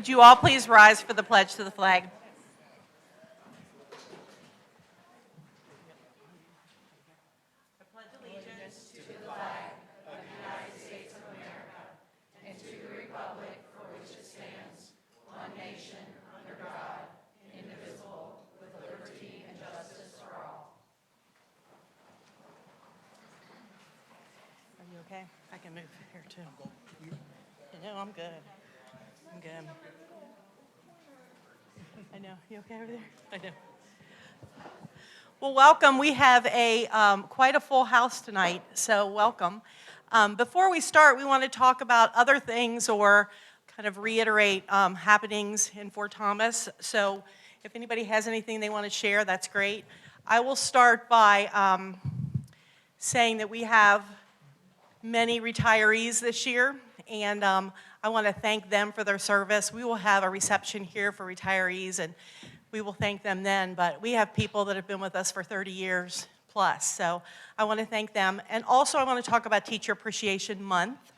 Would you all please rise for the pledge to the flag? Are you okay? I can move here too. No, I'm good. I'm good. I know. You okay over there? I know. Well, welcome. We have quite a full house tonight, so welcome. Before we start, we want to talk about other things or kind of reiterate happenings in Fort Thomas. So if anybody has anything they want to share, that's great. I will start by saying that we have many retirees this year, and I want to thank them for their service. We will have a reception here for retirees, and we will thank them then, but we have people that have been with us for 30 years plus, so I want to thank them. And also I want to talk about Teacher Appreciation Month.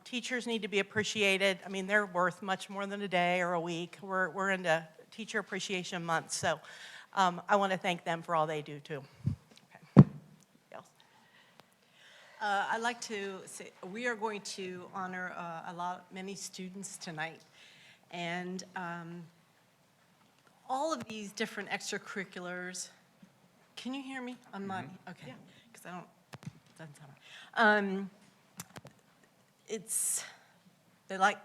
Teachers need to be appreciated. I mean, they're worth much more than a day or a week. We're into Teacher Appreciation Month, so I want to thank them for all they do too. Okay. Else? I'd like to say we are going to honor many students tonight, and all of these different extracurriculars. Can you hear me? I'm not okay because I don't. Doesn't sound right.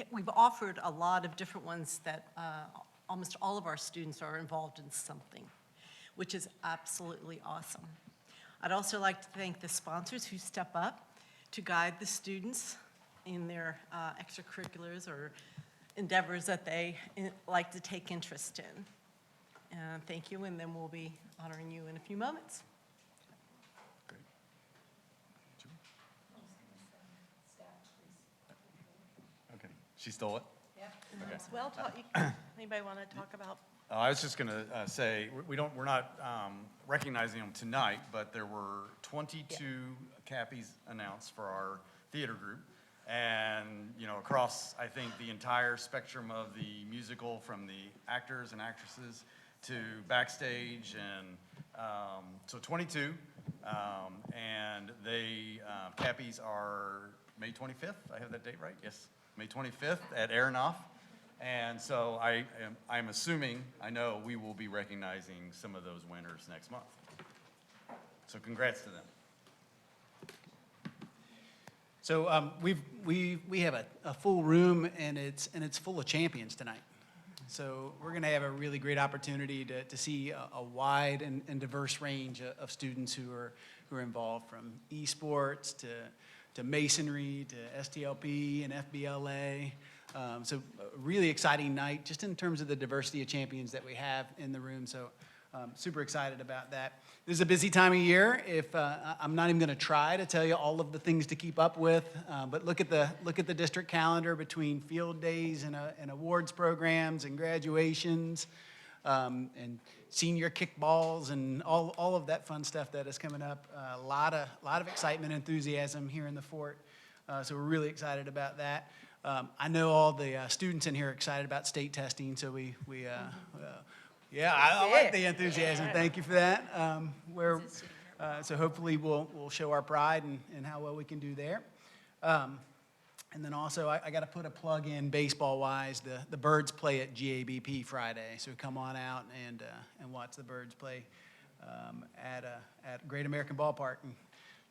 We've offered a lot of different ones that almost all of our students are involved in something, which is absolutely awesome. I'd also like to thank the sponsors who step up to guide the students in their extracurriculars or endeavors that they like to take interest in. Thank you, and then we'll be honoring you in a few moments. Great. Okay, she stole it? Yeah. Okay. Well, anybody want to talk about? I was just going to say, we're not recognizing them tonight, but there were 22 Cappies announced for our theater group. And, you know, across, I think, the entire spectrum of the musical, from the actors and actresses to backstage, and so 22. And Cappies are May 25th. I have that date right? Yes, May 25th at Aronoff. And so I'm assuming, I know we will be recognizing some of those winners next month. So congrats to them. So we have a full room, and it's full of champions tonight. So we're going to have a really great opportunity to see a wide and diverse range of students who are involved, from esports to masonry to STLP and FBLA. So a really exciting night, just in terms of the diversity of champions that we have in the room. So super excited about that. This is a busy time of year. I'm not even going to try to tell you all of the things to keep up with, but look at the district calendar between field days and awards programs and graduations, and senior kickballs and all of that fun stuff that is coming up. A lot of excitement and enthusiasm here in the fort. So we're really excited about that. I know all the students in here are excited about state testing, so I like the enthusiasm. Thank you for that. So hopefully we'll show our pride and how well we can do there. And then also I got to put a plug in baseball-wise. The Birds play at GABP Friday, so come on out and watch the Birds play at Great American Ballpark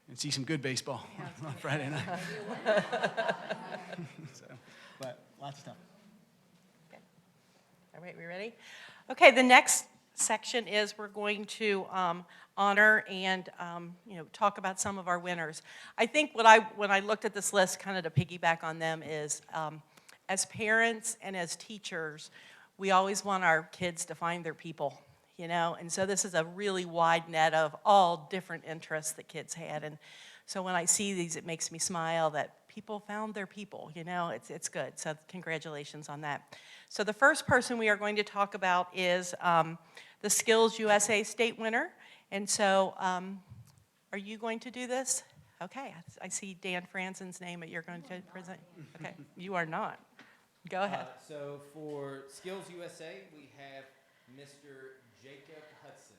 and see some good baseball on Friday night. But lots of stuff. Okay. All right, we ready? Okay, the next section is we're going to honor and talk about some of our winners. I think when I looked at this list, kind of to piggyback on them, is as parents and as teachers, we always want our kids to find their people, and so this is a really wide net of all different interests that kids had. And so when I see these, it makes me smile that people found their people, it's good. So congratulations on that. So the first person we are going to talk about is the Skills USA state winner. And so are you going to do this? Okay, I see Dan Franzen's name, but you're going to present. Okay, you are not. Go ahead. So for Skills USA, we have Mr. Jacob Hudson.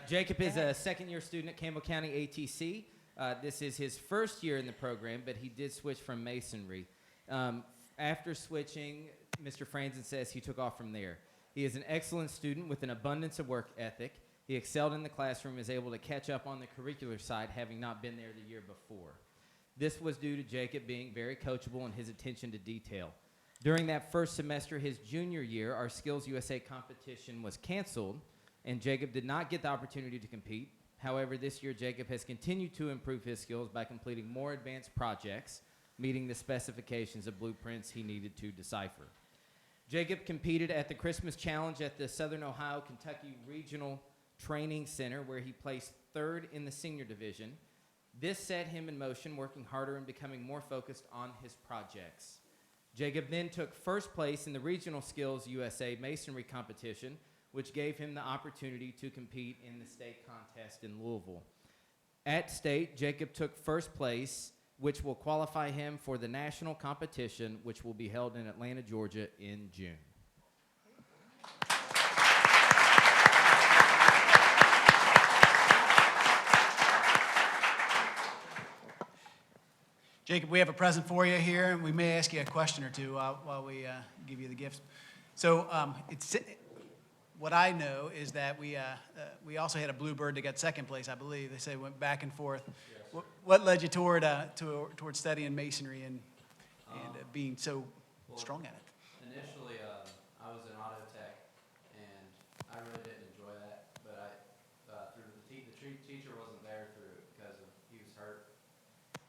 Jacob is a second-year student at Campbell County ATC. This is his first year in the program, but he did switch from masonry. After switching, Mr. Franzen says he took off from there. He is an excellent student with an abundance of work ethic. He excelled in the classroom, is able to catch up on the curricular side, having not been there the year before. This was due to Jacob being very coachable and his attention to detail. During that first semester, his junior year, our Skills USA competition was canceled, and Jacob did not get the opportunity to compete. However, this year, Jacob has continued to improve his skills by completing more advanced projects, meeting the specifications of blueprints he needed to decipher. Jacob competed at the Christmas Challenge at the Southern Ohio Kentucky Regional Training Center, where he placed third in the senior division. This set him in motion, working harder and becoming more focused on his projects. Jacob then took first place in the Regional Skills USA Masonry competition, which gave him the opportunity to compete in the state contest in Louisville. At state, Jacob took first place, which will qualify him for the national competition, which will be held in Atlanta, Georgia in June. Jacob, we have a present for you here, and we may ask you a question or two while we give you the gifts. So what I know is that we also had a bluebird that got second place, I believe. They say went back and forth. Yes. What led you toward studying masonry and being so strong at it? Initially, I was an auto tech, and I really didn't enjoy that. But through the teacher wasn't there because he was hurt,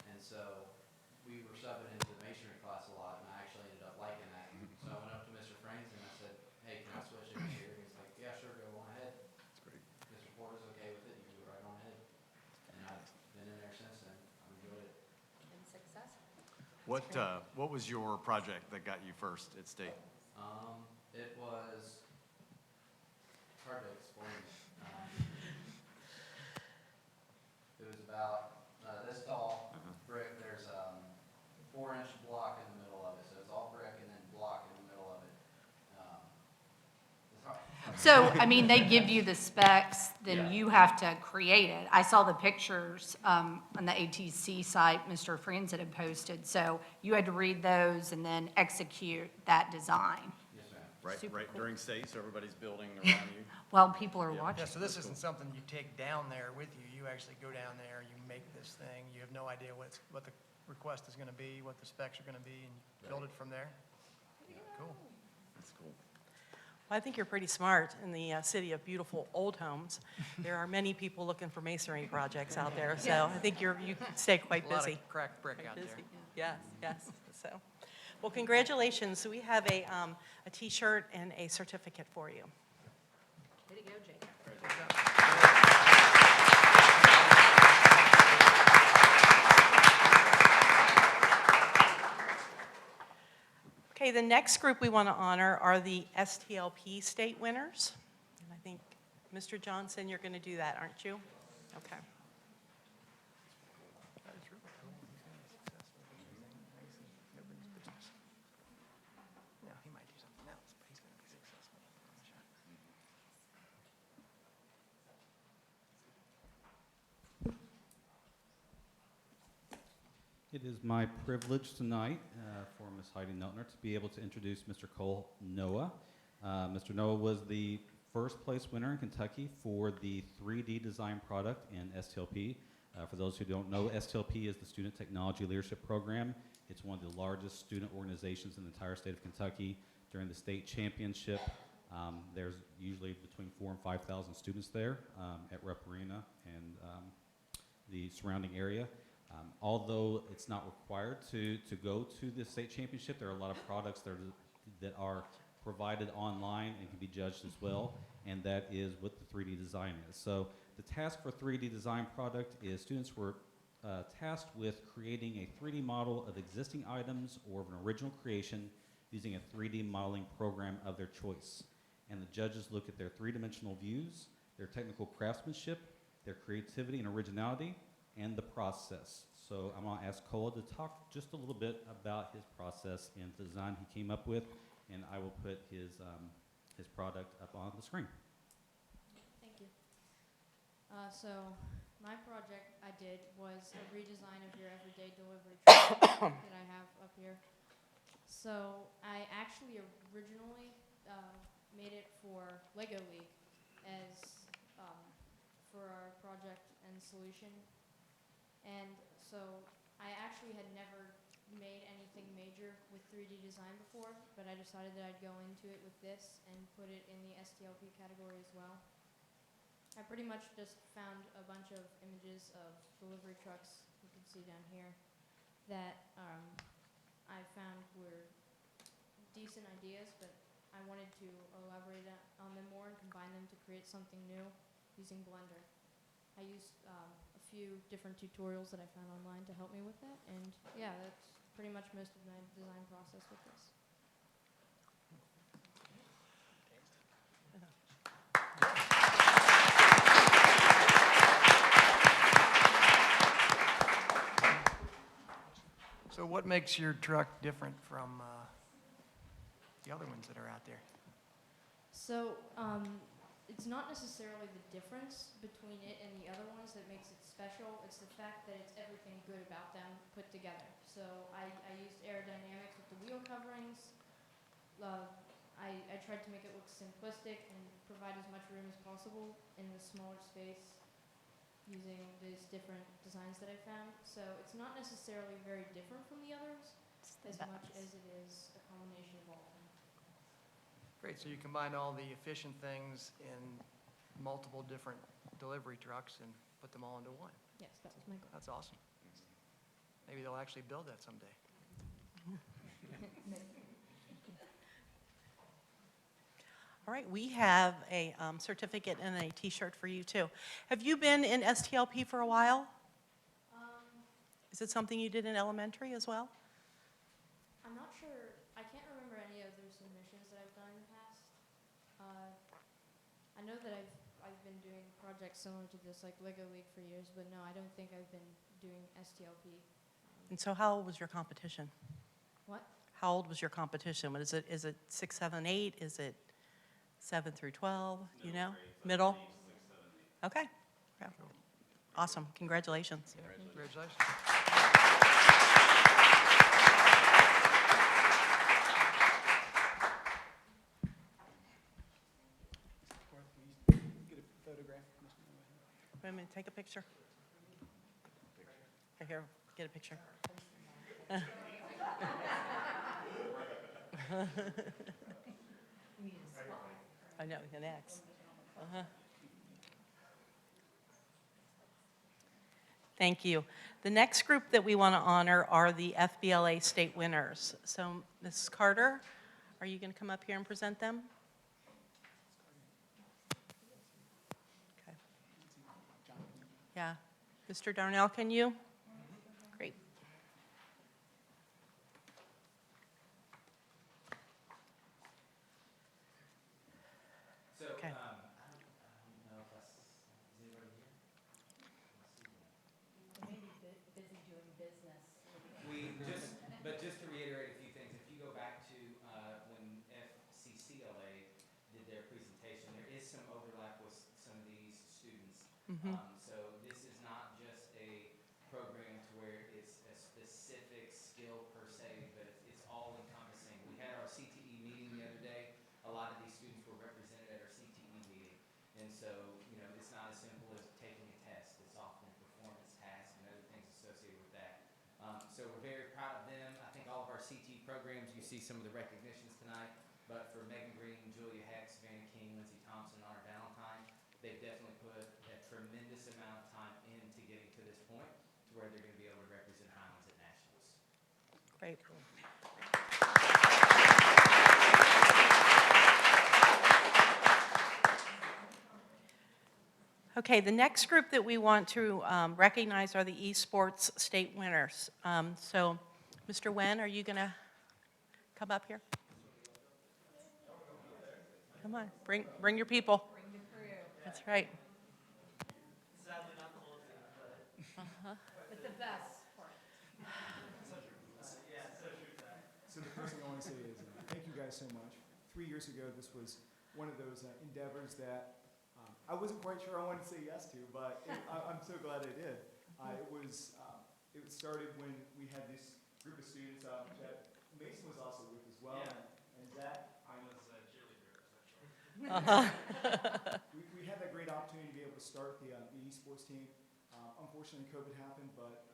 and so we were subbing into the masonry class a lot, and I actually ended up liking that. So I went up to Mr. Franzen and I said, "Hey, can I switch in here?" And he's like, "Yeah, sure, go on ahead." That's great. Mr. Porter's okay with it. You can go right on ahead. And I've been in there since then. I've enjoyed it. Been successful. What was your project that got you first at state? It was hard to explain. It was about this tall brick. There's a 4-inch block in the middle of it, so it's all brick and then block in the middle of it. It's hard. So, I mean, they give you the specs, then Yeah. you have to create it. I saw the pictures on the ATC site Mr. Franzen had posted, so you had to read those and then execute that design. Yes, ma'am. Super Right cool. during state, so everybody's building around you? While people are Yeah. watching. Yeah, so this isn't something you take down there with you. You actually go down there, you make this thing. You have no idea what the request is going to be, what the specs are going to be, and you build it from there. Cool. That's cool. Well, I think you're pretty smart in the city of beautiful old homes. There are many people looking for masonry projects out there, so I think you stay quite A lot busy. of cracked brick out there. Busy. Yes, yes, so. Well, congratulations. So we have a T-shirt and a certificate for you. Way to go, Jacob. Okay, the next group we want to honor are the STLP state winners. And I think, Mr. Johnson, you're going to do that, aren't you? Okay. Yeah, he might do something else, but he's going to be successful. It is my privilege tonight for Ms. Heidi Neltner to be able to introduce Mr. Cole Noah. Mr. Noah was the first place winner in Kentucky for the 3D design product in STLP. For those who don't know, STLP is the Student Technology Leadership Program. It's one of the largest student organizations in the entire state of Kentucky. During the state championship, there's usually between 4,000 and 5,000 students there at Rep Arena and the surrounding area. Although it's not required to go to the state championship, there are a lot of products that are provided online and can be judged as well, and that is what the 3D design is. So the task for 3D design product is students were tasked with creating a 3D model of existing items or of an original creation using a 3D modeling program of their choice. and the judges look at their three-dimensional views, their technical craftsmanship, their creativity and originality, and the process. So I'm going to ask Kola to talk just a little bit about his process and design he came up with, and I will put his product up on the screen. Thank you. So my project I did was a redesign of your everyday delivery truck that I have up here. So I actually originally made it for Lego League as for our project and solution. And so I actually had never made anything major with 3D design before, but I decided that I'd go into it with this and put it in the STLP category as well. I pretty much just found a bunch of images of delivery trucks, you can see down here, that I found were decent ideas, but I wanted to elaborate on them more and combine them to create something new using Blender. I used a few different tutorials that I found online to help me with that, and yeah, that's pretty much most of my design process with this. So what makes your truck different from the other ones that are out there? So it's not necessarily the difference between it and the other ones that makes it special. It's the fact that it's everything good about them put together. So I used aerodynamics with the wheel coverings. I tried to make it look simplistic and provide as much room as possible in the smaller space using these different designs that I found. So it's not necessarily very different from the others as much as it is a combination of all of them. Great, so you combine all the efficient things in multiple different delivery trucks and put them all into one. Yes, that was my goal. That's awesome. Maybe they'll actually build that someday. All right, we have a certificate and a T-shirt for you, too. Have you been in STLP for a while? Is it something you did in elementary as well? I'm not sure, I can't remember any of the submissions that I've done in the past. I know that I've been doing projects similar to this, like Lego League for years, but no, I don't think I've been doing STLP. And so how old was your competition? What? How old was your competition? What is it 6, 7, 8? Is it 7 through 12, you know? Middle? Okay. Yeah. Awesome, congratulations. Congratulations. Get a photograph. Wait a minute, take a picture. Here, get a picture. I know, an X. Thank you. The next group that we want to honor are the FBLA state winners. So, Mrs. Carter, are you going to come up here and present them? Okay. Yeah. Mr. Darnell, can you? Great. So, Okay. I don't know if that's, is anybody here? Busy doing business. Just to reiterate a few things, if you go back to when FCCLA did their presentation, there is some overlap with some of these students. So this is not just a program to where it's a specific skill per se, but it's all encompassing. We had our CTE meeting the other day. A lot of these students were represented at our CTE meeting. And so, you know, it's not as simple as taking a test. It's often performance tasks and other things associated with that. So we're very proud of them. I think all of our CTE programs, you see some of the recognitions tonight, but for Megan Green, Julia Heck, Savannah King, Lindsey Thompson, Honor Valentine, they've definitely put a tremendous amount of time into getting to this point to where they're going to be able to represent Highlands at nationals. Great. Okay, the next group that we want to recognize are the esports state winners. So, Mr. Wen, are you going to come up here? Come on, bring your people. Bring the crew. That's right. But the best part. So the first thing I want to say is thank you guys so much. 3 years ago, this was one of those endeavors that I wasn't quite sure I wanted to say yes to, but I'm so glad I did. It started when we had this group of students that Mason was also with as well, and Zach. I was a cheerleader. We had that great opportunity to be able to start the esports team. Unfortunately, COVID happened, but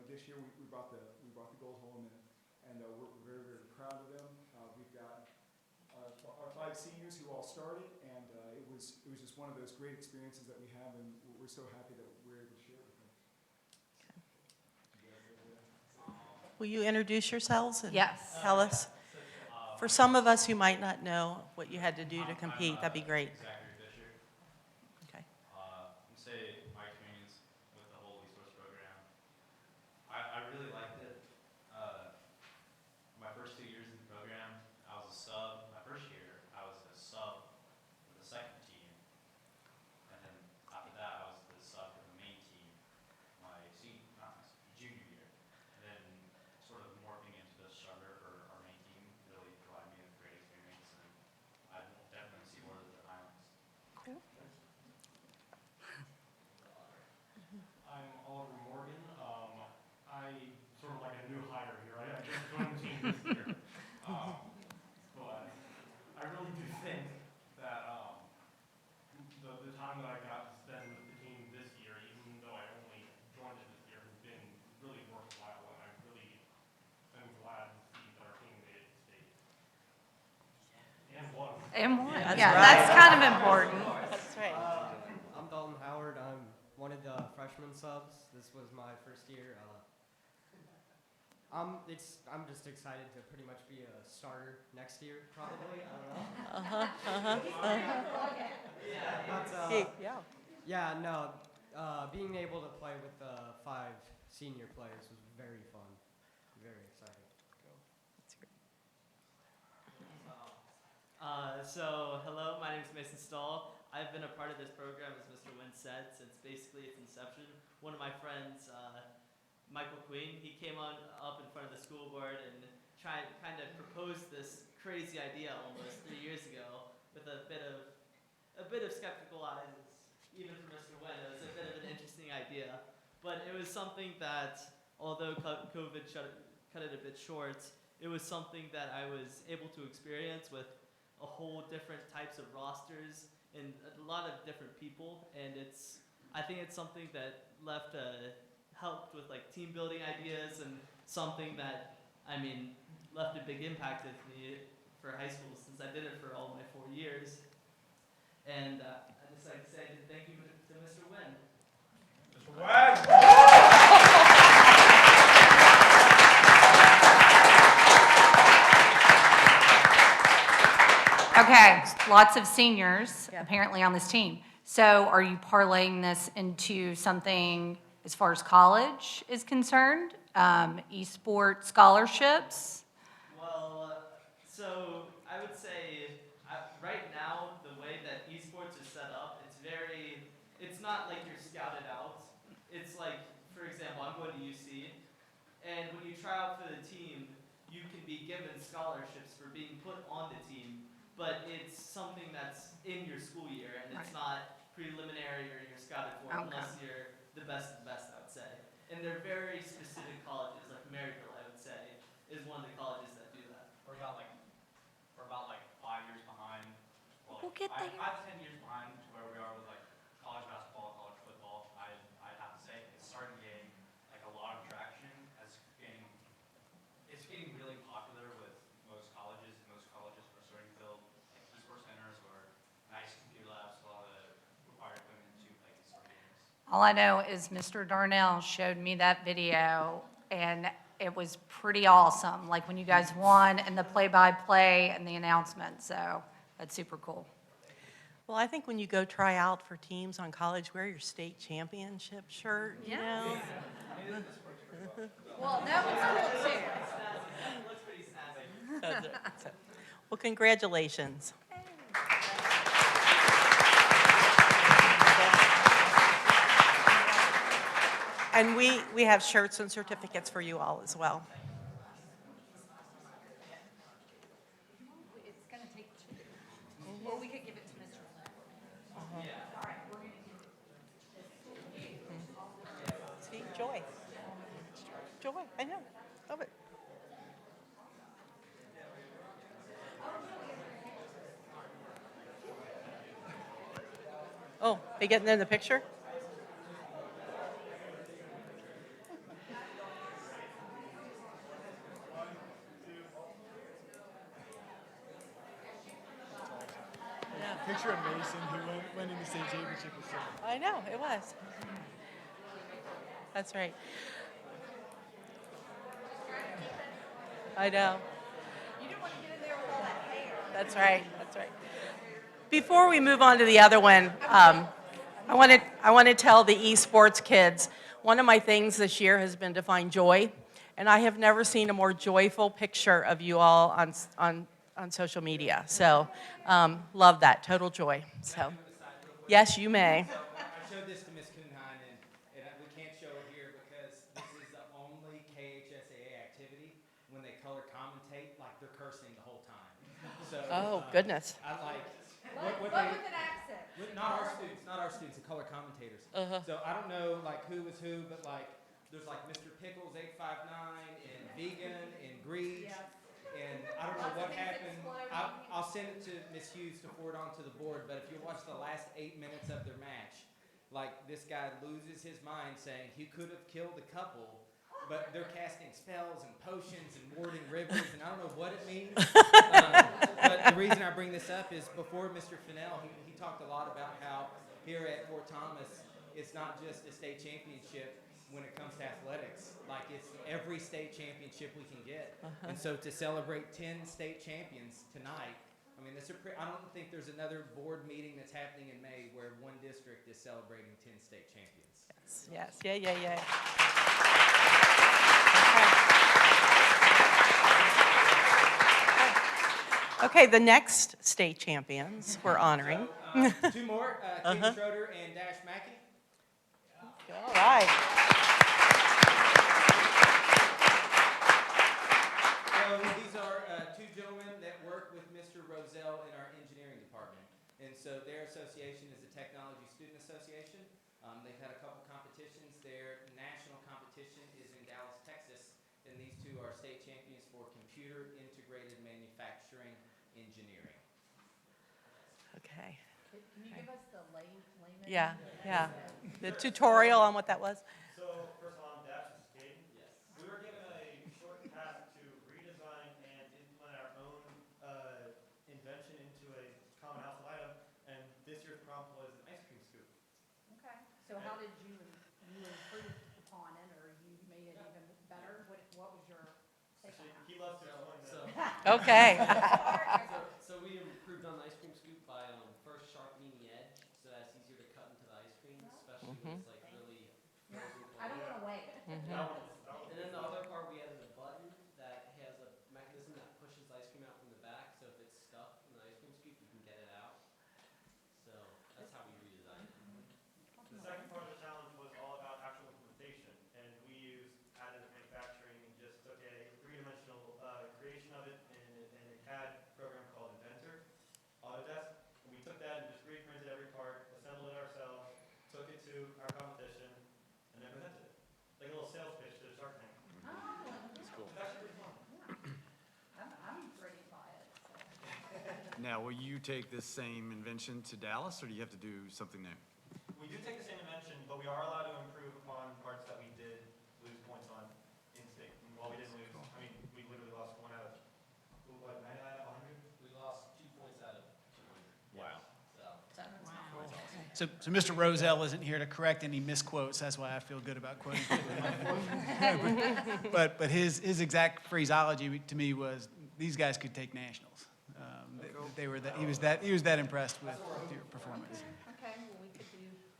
this year we brought the gold home, and we're very, very proud of them. We've got our 5 seniors who all started, and it was just one of those great experiences that we have, and we're so happy that we're able to share it with them. Will you introduce yourselves and Yes. tell us? For some of us who might not know what you had to do to compete, that'd be great. Zachary Fisher. Okay. I'm say my experience with the whole esports program. I really liked it. My first 2 years in the program, I was a sub. My first year, I was a sub for the second team, and then after that, I was the sub for the main team. Junior year, and then sort of morphing into the starter for our main team really provided me with a great experience, and I will definitely see more of the highlights. I'm Oliver Morgan. I sort of like a new hire here. I just joined the team this year. But I really do think that the time that I got to spend with the team this year, even though I only joined it this year, has been really worthwhile, and I really am glad to see that our team made it to state. And won. And one. That's Yeah, right. that's kind of important. That's right. I'm Dalton Howard. I'm one of the freshman subs. This was my first year. I'm just excited to pretty much be a starter next year, probably. I don't know. Yeah, no. Being able to play with the 5 senior players was very fun. Very exciting. So, hello, my name is Mason Stahl. I've been a part of this program, as Mr. Wynn said, since basically its inception. One of my friends, Michael Queen, he came up in front of the school board and kind of proposed this crazy idea almost 3 years ago with a bit of skeptical eyes, even for Mr. Wynn. It was a bit of an interesting idea, but it was something that, although COVID cut it a bit short, it was something that I was able to experience with a whole different types of rosters and a lot of different people, and I think it's something that helped with like team building ideas, and something that left a big impact with me for high school, since I did it for all my 4 years. And I'd just like to say thank you to Mr. Wynn. Mr. Wagner. Okay, lots of seniors apparently on this team. So are you parlaying this into something as far as college is concerned? Esports scholarships? Well, so I would say right now, the way that esports is set up, it's not like you're scouted out. It's like, for example, I'm going to UC, and when you try out for the team, you can be given scholarships for being put on the team, but it's something that's in your school year, and it's not preliminary or you're scouted for unless you're the best of the best, I would say. And they're very specific colleges, like Maryville, I would say, is one of the colleges that do that. We're about like 5 years behind. Well, We'll get there. 5 to 10 years behind to where we are with like college basketball, college football. I'd have to say it's starting to gain like a lot of traction. It's getting really popular with most colleges. Most colleges are starting to build like esports centers or nice computer labs, a lot of the required equipment to play esports games. All I know is Mr. Darnell showed me that video, and it was pretty awesome, like when you guys won and the play-by-play and the announcement, so that's super cool. Well, I think when you go try out for teams on college, wear your state championship shirt, you know? Well, that was cool too. It looks pretty snazzy. Well, congratulations. And we have shirts and certificates for you all as well. It's gonna take two. Or we could give it to Mr. Lynn. All right, we're gonna give it. See, joy. Joy, I know, love it. Oh, they getting in the picture? Picture of Mason who went in the state championship with Sam. I know, it was. That's right. I know. You didn't want to get in there with all that hair. That's right, that's right. Before we move on to the other one, I want to tell the esports kids, one of my things this year has been to find joy, and I have never seen a more joyful picture of you all on social media. So, love that, total joy. So, yes, you may. So I showed this to Ms. Kuhnheim, and we can't show it here because this is the only KHSAA activity when they color commentate, like they're cursing the whole time. So, Oh, goodness. I like But what with they. an accent. Not our students, the color commentators. So I don't know like who was who, but like there's like Mr. Pickles 859 and Vegan and Greed, and I don't know what happened. I'll send it to Miss Hughes to forward on to the board. But if you watch the last 8 minutes of their match, like this guy loses his mind saying he could have killed a couple, but they're casting spells and potions and warding rivers, and I don't know what it means. But the reason I bring this up is before Mr. Fennell, he talked a lot about how here at Fort Thomas, it's not just a state championship when it comes to athletics. Like it's every state championship we can get. And so to celebrate 10 state champions tonight, I mean, I don't think there's another board meeting that's happening in May where one district is celebrating 10 state champions. Yes, yeah. Okay, the next state champions we're honoring. Two more, Katie Schroeder and Dash Mackey. All right. So these are two gentlemen that work with Mr. Roselle in our engineering department. And so their association is the Technology Student Association. They've had a couple competitions. Their national competition is in Dallas, Texas. And these two are state champions for computer integrated manufacturing engineering. Okay. Can you give us the layman? Yeah. The tutorial on what that was. So, first of all, I'm Dash, this is Caden. Yes. We were given a short task to redesign and implement our own invention into a common household item, and this year's prompt was an ice cream scoop. Okay. So how did you improve upon it, or you made it even better? What was your take on that? He loves to explain that. Okay. So we improved on the ice cream scoop by first sharpening the edge so that it's easier to cut into the ice cream, especially when it's like really frozen. I don't want to wait. And then the other part, we added a button that has a mechanism that pushes the ice cream out from the back, so if it's stuck in the ice cream scoop, you can get it out. So that's how we redesigned it. The second part of the challenge was all about actual implementation, and we used additive manufacturing and just took a three-dimensional creation of it in a CAD program called Inventor, Autodesk. And we took that and just reprinted every part, assembled it ourselves, took it to our competition, and then presented it. Like a little sales pitch to the Shark Tank. That's cool. It's actually pretty fun. I'm pretty by it. Now, will you take this same invention to Dallas, or do you have to do something new? We do take the same invention, but we are allowed to improve upon parts that we did lose points on in state. And while we didn't lose, I mean, we literally lost 1 out of, what, 99 out of 100? We lost 2 points out of 200. Wow. So. So Mr. Roselle isn't here to correct any misquotes. That's why I feel good about quoting. but his exact phraseology to me was, these guys could take nationals. He was that impressed with your performance. Okay, well, we could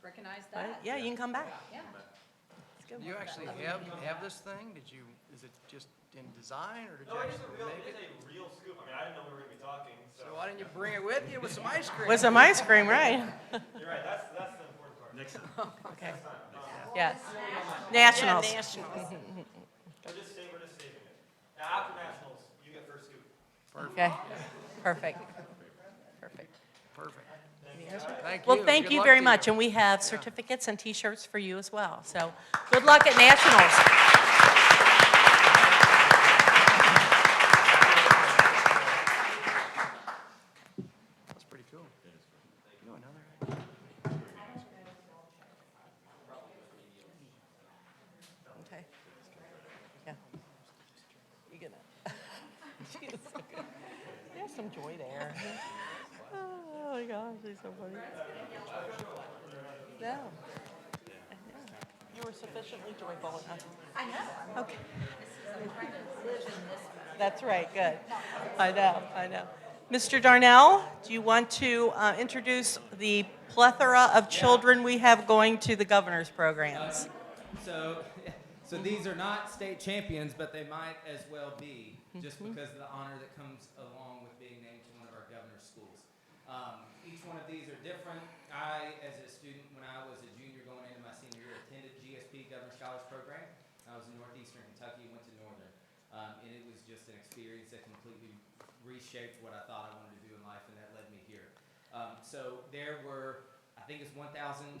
recognize that. Yeah, you can come back. Yeah. Do you actually have this thing? Is it just in design, or did you No, actually make it it? is a real scoop. I mean, I didn't know we were going to be talking, So why didn't you bring it with you with some ice cream? With some ice cream, right? You're right, that's the important part. Next time. Okay. Next time. Yes. Nationals. We're just saving it. Now, after nationals, you get first scoop. Okay, perfect. Perfect. Thank Well, thank you very much, and we have certificates and T-shirts for you as well. So good luck at nationals. That's pretty cool. Okay. Yeah. You gonna? She is so good. There's some joy there. Oh my gosh, she's so funny. No. I know. You were sufficiently joyful enough. I know. Okay. That's right, good. I know. Mr. Darnell, do you want to introduce the plethora of children we have going to the governor's programs? So these are not state champions, but they might as well be, just because of the honor that comes along with being named to one of our governor's schools. Each one of these are different. I, as a student, when I was a junior going into my senior year, attended GSP Governor Scholars Program. I was in northeastern Kentucky, went to northern. And it was just an experience that completely reshaped what I thought I wanted to do in life, and that led me here. So there were, I think it's 1,752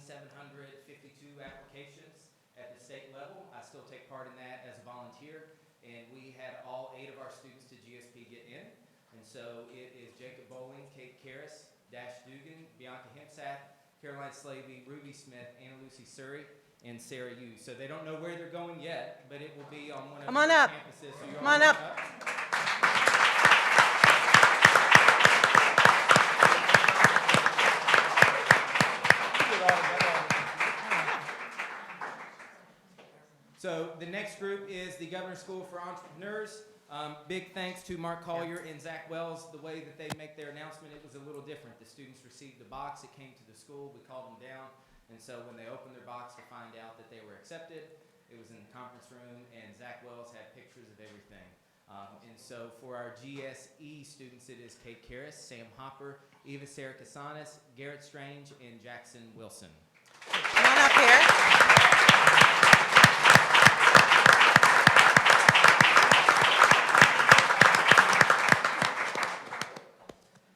applications at the state level. I still take part in that as a volunteer, and we had all 8 of our students to GSP get in. And so it is Jacob Bowling, Kate Karras, Dash Dugan, Bianca Hempsath, Caroline Slavey, Ruby Smith, Anna Lucy Surrey, and Sarah Hughes. So they don't know where they're going yet, but it will be on one of Come on the up. campuses. So you're Come on all up. So the next group is the Governor's School for Entrepreneurs. Big thanks to Mark Collier and Zach Wells. The way that they make their announcement, it was a little different. The students received the box. It came to the school. We called them down. And so when they opened their box to find out that they were accepted, it was in the conference room, and Zach Wells had pictures of everything. And so for our GSE students, it is Kate Karras, Sam Hopper, Eva Sarah Casanas, Garrett Strange, and Jackson Wilson. Come on up here.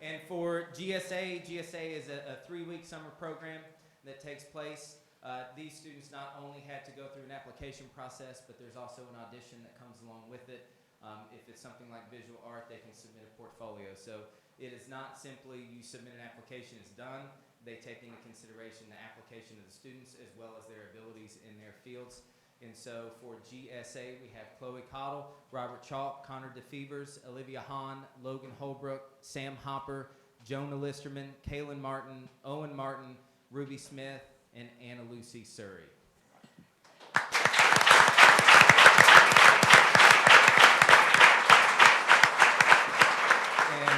And for GSA is a 3-week summer program that takes place. These students not only had to go through an application process, but there's also an audition that comes along with it. If it's something like visual art, they can submit a portfolio. So it is not simply you submit an application, it's done. They take into consideration the application of the students as well as their abilities in their fields. And so for GSA, we have Chloe Cottle, Robert Chalk, Connor DeFevers, Olivia Hahn, Logan Holbrook, Sam Hopper, Jonah Listerman, Kaylin Martin, Owen Martin, Ruby Smith, and Anna Lucy Surrey. And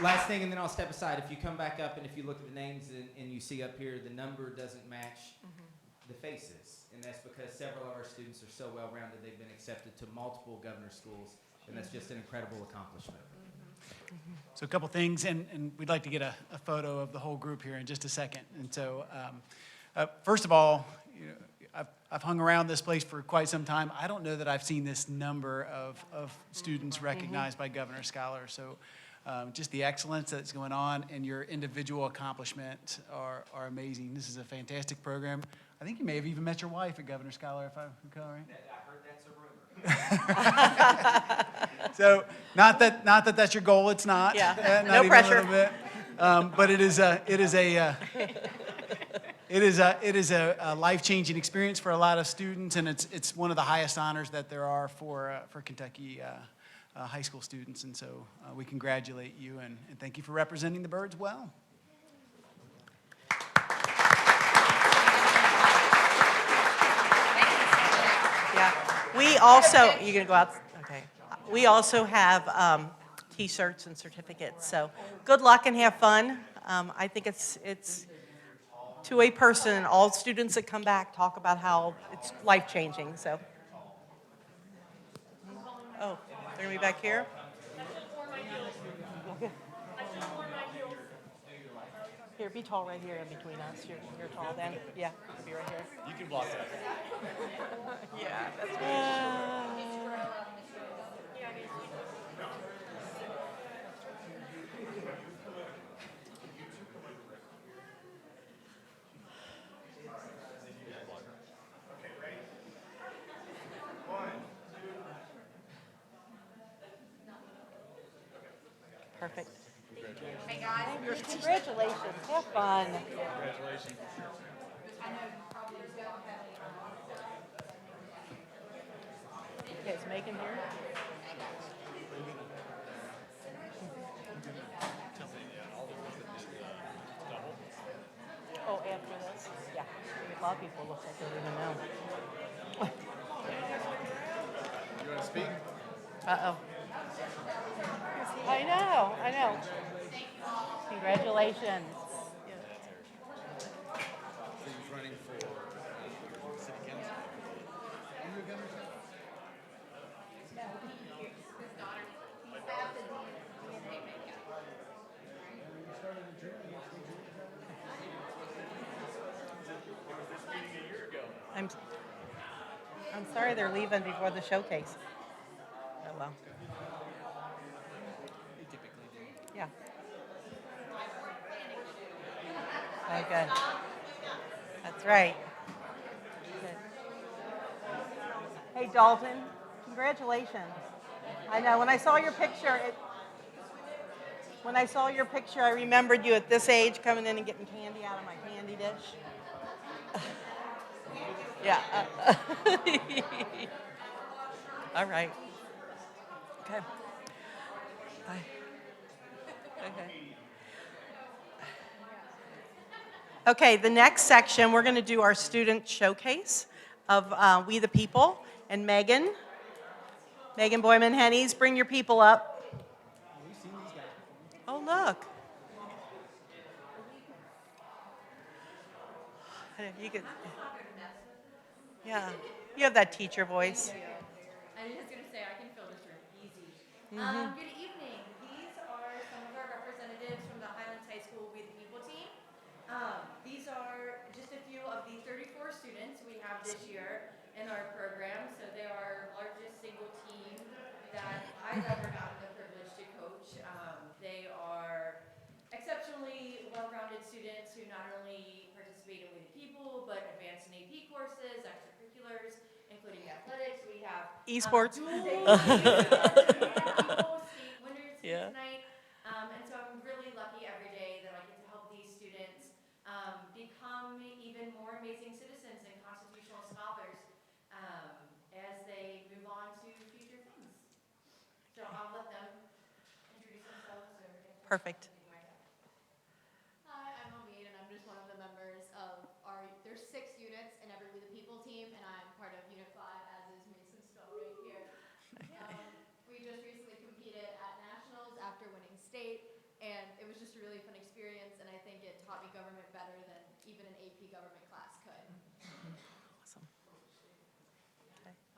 last thing, and then I'll step aside. If you come back up and if you look at the names and you see up here, the number doesn't match the faces. And that's because several of our students are so well-rounded, they've been accepted to multiple governor schools, and that's just an incredible accomplishment. So a couple things, and we'd like to get a photo of the whole group here in just a second. And so, first of all, you know, I've hung around this place for quite some time. I don't know that I've seen this number of students recognized by Governor Scholars. So just the excellence that's going on and your individual accomplishment are amazing. This is a fantastic program. I think you may have even met your wife at Governor Scholar, if I recall right. I heard that's a rumor. So not that that's your goal. It's not. Yeah. Not No even pressure. a little bit. But it is a life-changing experience for a lot of students, and it's one of the highest honors that there are for Kentucky high school students. And so we congratulate you and thank you for representing the Birds well. Yeah. We also, you're going to go out? Okay. We also have T-shirts and certificates. So good luck and have fun. I think it's to a person, all students that come back talk about how it's life-changing. So. Oh, they're going to be back here? Here, be tall right here in between us. You're tall then. Yeah, be right here. You can block that. Yeah, that's right. Perfect. Hey, guys. Congratulations. Have fun. Congratulations. Okay, is Megan here? Oh, after this? Yeah. A lot of people look like they don't even know. You want to speak? Uh-oh. I know. Congratulations. So he's running for city council. I'm sorry they're leaving before the showcase. Oh, well. Yeah. Oh, good. That's right. Good. Hey, Dalton, congratulations. I know, when I saw your picture, I remembered you at this age coming in and getting candy out of my candy dish. Yeah. All right. Okay. Bye. Okay. Okay, the next section, we're going to do our student showcase of We the People. And Megan Boyman-Hennies, bring your people up. Oh, look. You could, yeah, you have that teacher voice. I was just going to say, I can fill this room easy. Mhm. Good evening. These are some of our representatives from the Highlands High School We the People team. These are just a few of the 34 students we have this year in our program. So they are our largest single team that I've ever gotten the privilege to coach. They are exceptionally well-rounded students who not only participate in We the People, but advance in AP courses, extracurriculars, including athletics. We have Esports. dual state winners here Yeah. tonight. And so I'm really lucky every day that I get to help these students become even more amazing citizens and constitutional scholars as they move on to future things. So I'll let them introduce themselves. Perfect. Hi, I'm Omid, and I'm just one of the members of there's 6 units in every We the People team, and I'm part of Unit 5, as is Mason Stoll right here. We just recently competed at Nationals after winning state, and it was just a really fun experience, and I think it taught me government better than even an AP government class could. Awesome.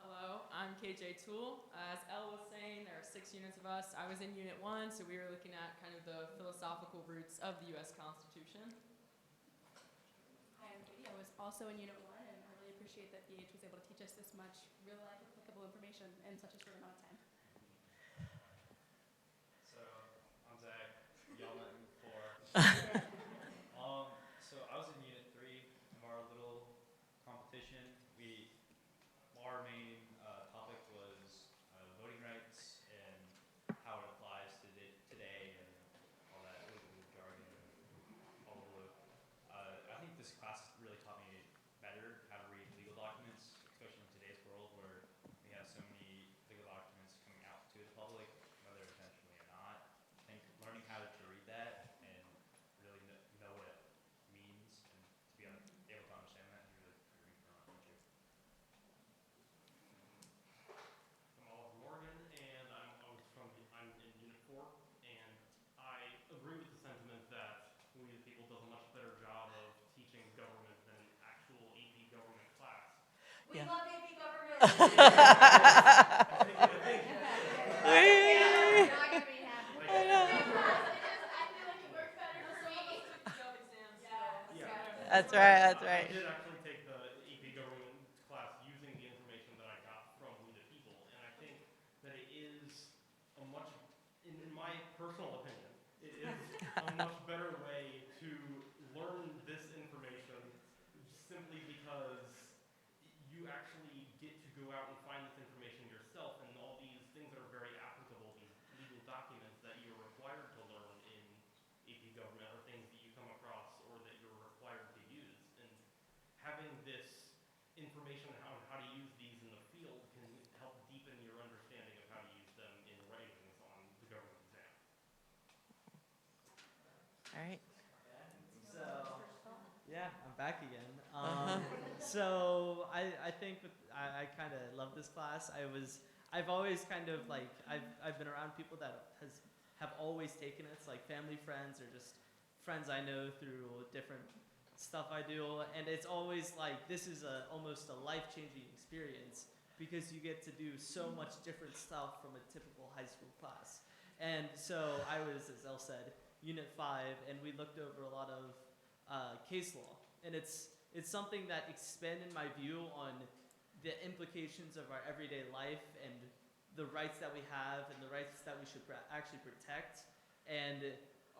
Hello, I'm KJ Toole. As Elle was saying, there are 6 units of us. I was in Unit 1, so we were looking at kind of the philosophical roots of the U.S. Constitution. Hi, I'm Katie. I was also in Unit 1, and I really appreciate that BH was able to teach us this much real-life applicable information in such a short amount of time. So, I'm Zach, Yeoman 4. So I was in Unit 3 of our little competition. Our main topic was voting rights and how it applies to today and all that legal jargon and all the blue. I think this class really taught me better how to read legal documents, especially in today's world where we have so many legal documents coming out to the public, whether intentionally or not. I think learning how to read that and really know what it means and to be able to understand that is really great for our future. I'm Oliver Morgan, and I'm in Unit 4, and I agree with the sentiment that We the People does a much better job of teaching government than actual AP government class. We Yeah. love AP government. I Now you're being happy. I know. I feel like it works better for me. That's right, that's I right. did actually take the AP government class using the information that I got from We the People, and I think that it is a much, in my personal opinion, it is a much better way to learn this information simply because you actually get to go out and find this information yourself, and all these things that are very applicable, these legal documents that you're required to learn in AP government are things that you come across or that you're required to use. And having this information on how to use these in the field can help deepen your understanding of how to use them in writings on the government exam. All right. So, yeah, I'm back again. So I think I kind of love this class. I've always kind of like, I've been around people that have always taken it. It's like family, friends, or just friends I know through different stuff I do. And it's always like, this is almost a life-changing experience because you get to do so much different stuff from a typical high school class. And so I was, as Elle said, Unit 5, and we looked over a lot of case law. And it's something that expanded my view on the implications of our everyday life and the rights that we have and the rights that we should actually protect. And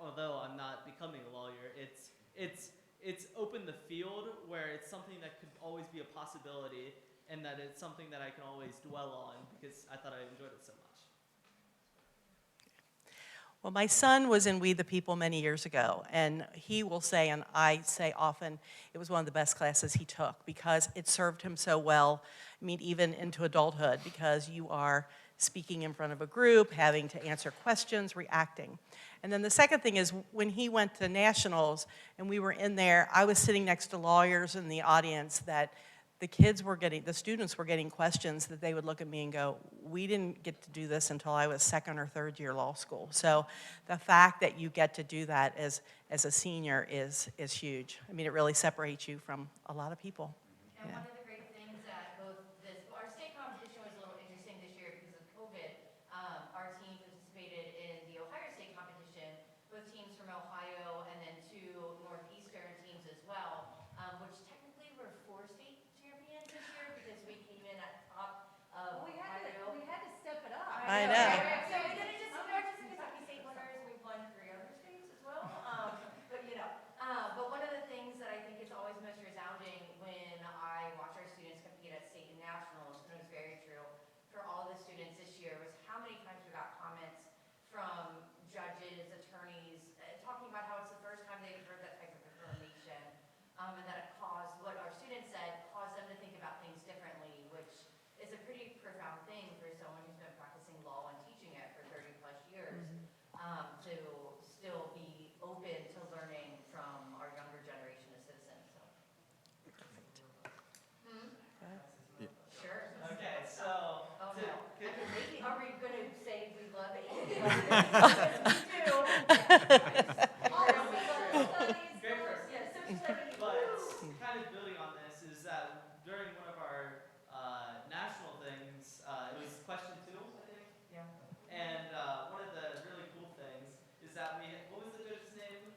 although I'm not becoming a lawyer, it's opened the field where it's something that could always be a possibility, and that it's something that I can always dwell on because I thought I enjoyed it so much. Well, my son was in We the People many years ago, and he will say, and I say often, it was one of the best classes he took because it served him so well, I mean, even into adulthood, because you are speaking in front of a group, having to answer questions, reacting. And then the second thing is when he went to nationals and we were in there, I was sitting next to lawyers in the audience that the students were getting questions that they would look at me and go, we didn't get to do this until I was second or third year law school. So the fact that you get to do that as a senior is huge. I mean, it really separates you from a lot of people. And Yeah. one of the great things at both our state competition was a little interesting this year because of COVID. Our team participated in the Ohio State competition with teams from Ohio and then 2 Northeastern teams as well, which technically were 4 state champions this year because we came in at the top of We had Ohio. to step it up. I know. So we didn't just, we weren't just the Kentucky State winners, we won 3 other states as well. But one of the things that I think is always most resounding when I watch our students compete at state and nationals, and it was very true for all of the students this year, was how many times we got comments from judges, attorneys, talking about how it's the first time they've heard that type of information, and that it caused, what our students said, caused them to think about things differently, which is a pretty profound thing for someone who's been practicing law and teaching it for 30 plus years, to still be open to learning from our younger generation of citizens. So. Sure. Okay, so Oh no. I mean, maybe, are we going to say we love it? We do. All of social studies, Great for us. yeah, social studies. But kind of building on this is that during one of our national things, it was question 2, I think. Yeah. And one of the really cool things is that what was the judge's name?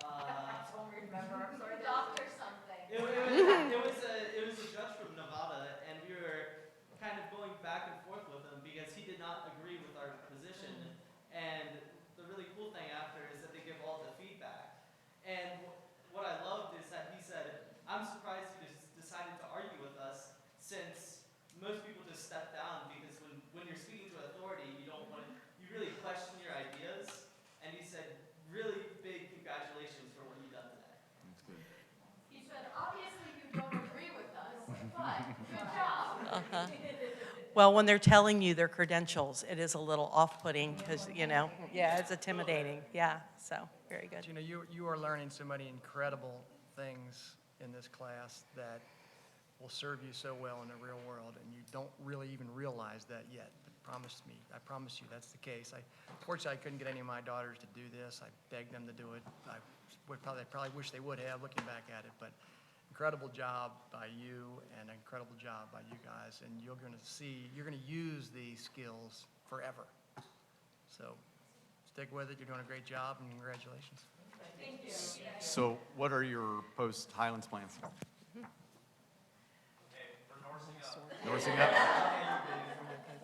I don't remember, I'm sorry. Doctor something. It was a judge from Nevada, and we were kind of going back and forth with him because he did not agree with our position. And the really cool thing after is that they give all the feedback. And what I loved is that he said, I'm surprised you just decided to argue with us since most people just step down because when you're speaking to authority, you really question your ideas. And he said, really big congratulations for what you've done today. He said, obviously you don't agree with us, but good job. Well, when they're telling you their credentials, it is a little off-putting because, yeah, it's intimidating. Yeah, so very good. But, you are learning so many incredible things in this class that will serve you so well in the real world, and you don't really even realize that yet. But I promise you that's the case. Fortunately, I couldn't get any of my daughters to do this. I begged them to do it. I probably wish they would have, looking back at it, but incredible job by you and an incredible job by you guys, and you're going to use these skills forever. So stick with it. You're doing a great job, and congratulations. So what are your post-Highlands plans? Norsing up?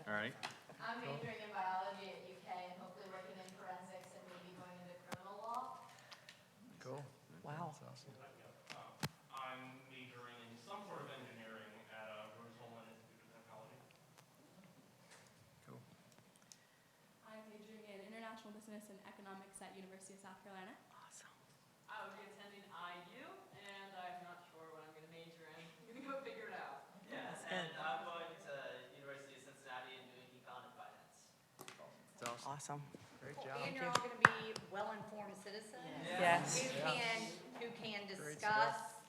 All right. I'm majoring in biology at UK and hopefully working in forensics and maybe going into criminal law. Cool. Wow. That's awesome. I'm majoring in some sort of engineering at Rose-Hulman Institute of Technology. Cool. I'm majoring in international business and economics at University of South Carolina. Awesome. I will be attending IU, and I'm not sure what I'm going to major in. I'm going to go figure it out. Yes, and I'm going to University of Cincinnati and doing econ and finance. That's awesome. Awesome. Great job. And you're all going to be well-informed citizens. Yes. Who can Great discuss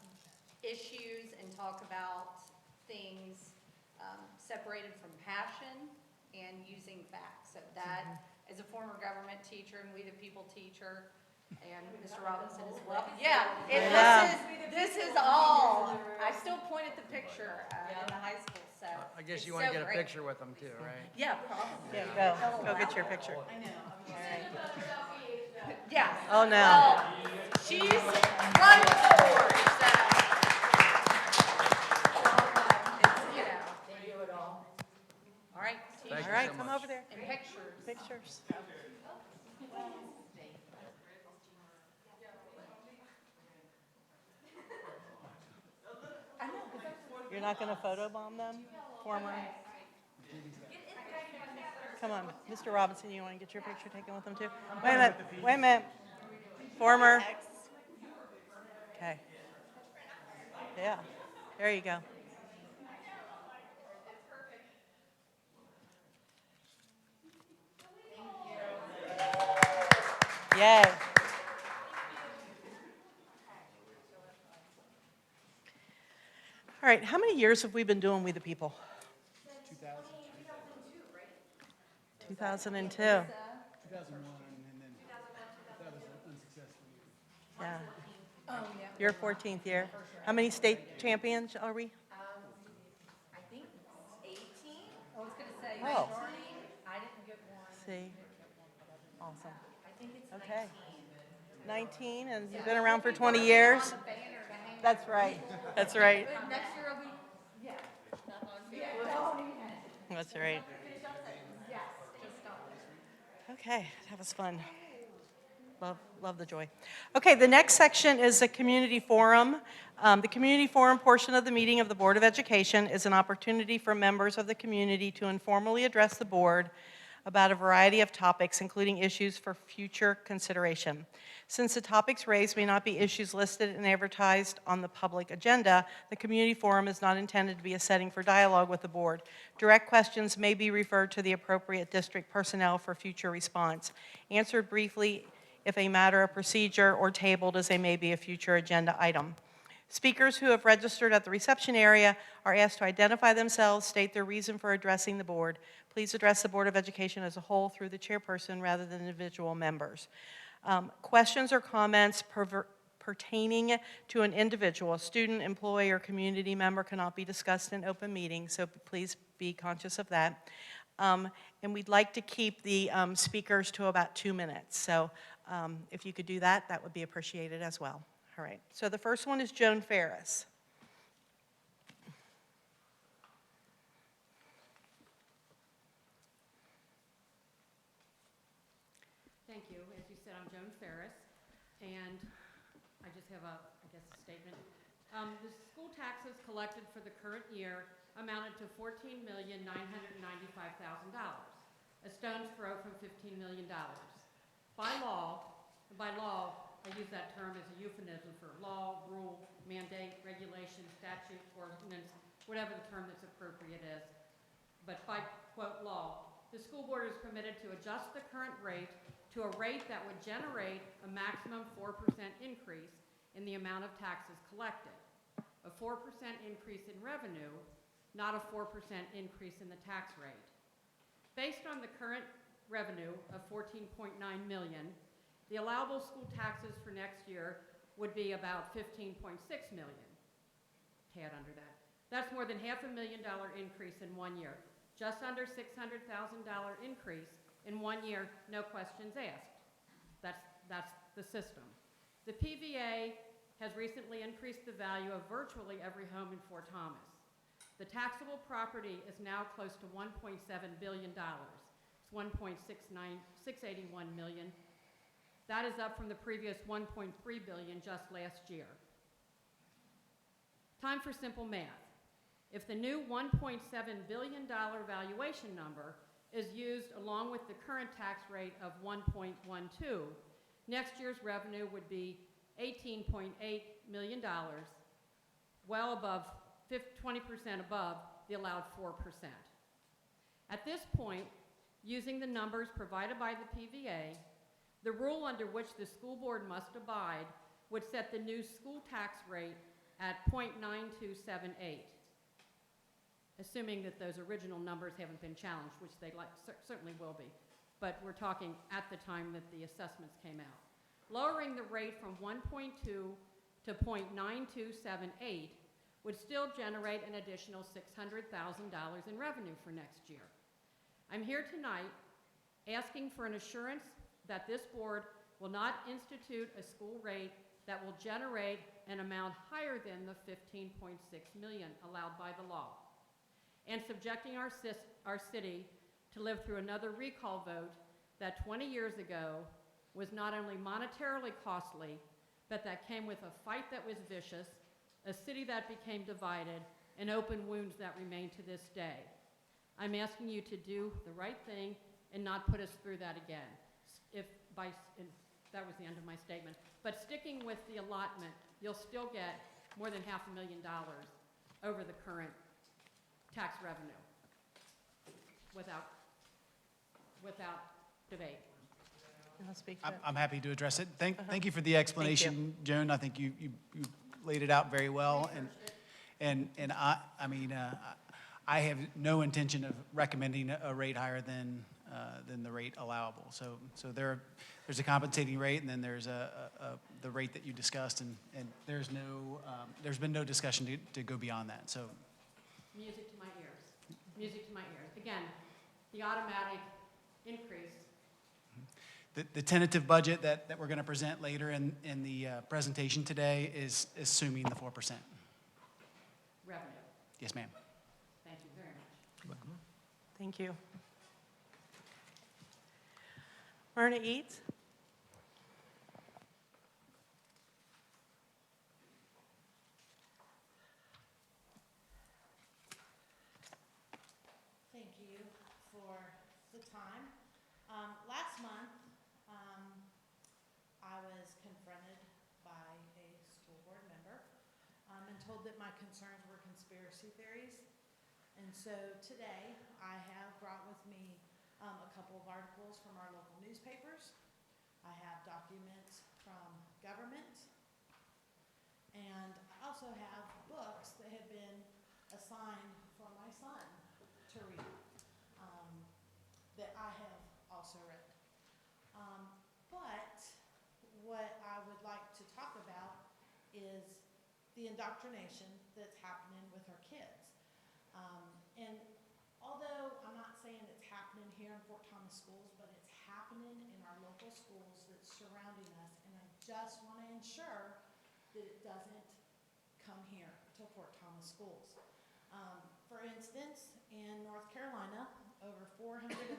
issues and talk about things separated from passion and using facts. So that, as a former government teacher and We the People teacher, and Mr. Robinson as well. Yeah, this is all, I still point at the picture in the high school, so. I guess you it's want to so get a great. picture with them too, right? Yeah, probably. Yeah, go get your picture. I know. All right. Yeah. Oh, no. Well, she's running forward, so. You know, they do it all. All right. Thank All you right, so come much. over there. And pictures. Pictures. You're not going to photobomb them? Former? Come on, Mr. Robinson, you want to get your picture taken with them too? Wait a minute, wait a minute. Former? Okay. Yeah, there you go. Yay. All right, how many years have we been doing We the People? 2002. 2001, and then that was an unsuccessful year. Yeah. Oh, yeah. Your 14th year. How many state champions are we? I think 18. I was gonna say, Oh. I didn't get one. See. Awesome. I think it's Okay. 19, and you've been around for 20 years? That's right. That's right. But next year I'll be, yeah. That's right. Yes, just stop. Okay, that was fun. Love the joy. Okay, the next section is the community forum. The community forum portion of the meeting of the Board of Education is an opportunity for members of the community to informally address the board about a variety of topics, including issues for future consideration. Since the topics raised may not be issues listed and advertised on the public agenda, the community forum is not intended to be a setting for dialogue with the board. Direct questions may be referred to the appropriate district personnel for future response. Answered briefly if a matter of procedure, or tabled as they may be a future agenda item. Speakers who have registered at the reception area are asked to identify themselves, state their reason for addressing the board. Please address the Board of Education as a whole through the chairperson rather than individual members. Questions or comments pertaining to an individual, student, employee, or community member cannot be discussed in open meetings, so please be conscious of that. And we'd like to keep the speakers to about 2 minutes. So if you could do that, that would be appreciated as well. All right, so the first one is Joan Ferris. Thank you. As you said, I'm Joan Ferris, and I just have a statement. The school taxes collected for the current year amounted to $14,995,000, a stone's throw from $15 million. By law, I use that term as a euphemism for law, rule, mandate, regulation, statute, ordinance, whatever the term that's appropriate is. But by, quote, law, the school board is permitted to adjust the current rate to a rate that would generate a maximum 4% increase in the amount of taxes collected. A 4% increase in revenue, not a 4% increase in the tax rate. Based on the current revenue of $14.9 million, the allowable school taxes for next year would be about $15.6 million, tad under that. That's more than $500,000 increase in 1 year. Just under $600,000 increase in 1 year, no questions asked. That's the system. The PVA has recently increased the value of virtually every home in Fort Thomas. The taxable property is now close to $1.7 billion. It's $1.681 million. That is up from the previous $1.3 billion just last year. Time for simple math. If the new $1.7 billion valuation number is used along with the current tax rate of 1.12, next year's revenue would be $18.8 million, well above 20% above the allowed 4%. At this point, using the numbers provided by the PVA, the rule under which the school board must abide would set the new school tax rate at 0.9278, assuming that those original numbers haven't been challenged, which they certainly will be. But we're talking at the time that the assessments came out. Lowering the rate from 1.2 to 0.9278 would still generate an additional $600,000 in revenue for next year. I'm here tonight asking for an assurance that this board will not institute a school rate that will generate an amount higher than the $15.6 million allowed by the law, and subjecting our city to live through another recall vote that 20 years ago was not only monetarily costly, but that came with a fight that was vicious, a city that became divided, and open wounds that remain to this day. I'm asking you to do the right thing and not put us through that again. And that was the end of my statement. But sticking with the allotment, you'll still get more than $500,000 over the current tax revenue without debate. I'll speak to it. I'm happy to address it. Thank you for the explanation, Joan. I think you laid it out very well. And I mean, I have no intention of recommending a rate higher than the rate allowable. So there's a compensating rate, and then there's the rate that you discussed, and there's been no discussion to go beyond that. So Music to my ears. Music to my ears. Again, the automatic increase. the tentative budget that we're going to present later in the presentation today is assuming the 4%. Revenue. Yes, ma'am. Thank you very much. Thank you. Myrna Eads? Thank you for the time. Last month, I was confronted by a school board member and told that my concerns were conspiracy theories. And so today, I have brought with me a couple of articles from our local newspapers. I have documents from government. And I also have books that have been assigned for my son to read that I have also read. But what I would like to talk about is the indoctrination that's happening with our kids. And although I'm not saying it's happening here in Fort Thomas schools, but it's happening in our local schools that's surrounding us, and I just want to ensure that it doesn't come here to Fort Thomas schools. For instance, in North Carolina, over 435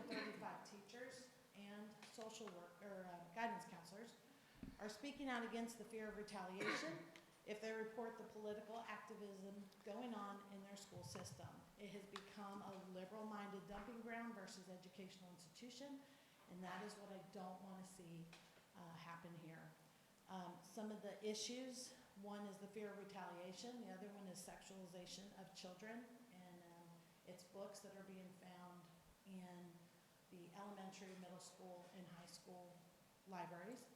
teachers and social work or guidance counselors are speaking out against the fear of retaliation if they report the political activism going on in their school system. It has become a liberal-minded dumping ground versus educational institution, and that is what I don't want to see happen here. Some of the issues, one is the fear of retaliation, the other one is sexualization of children, and it's books that are being found in the elementary, middle school, and high school libraries.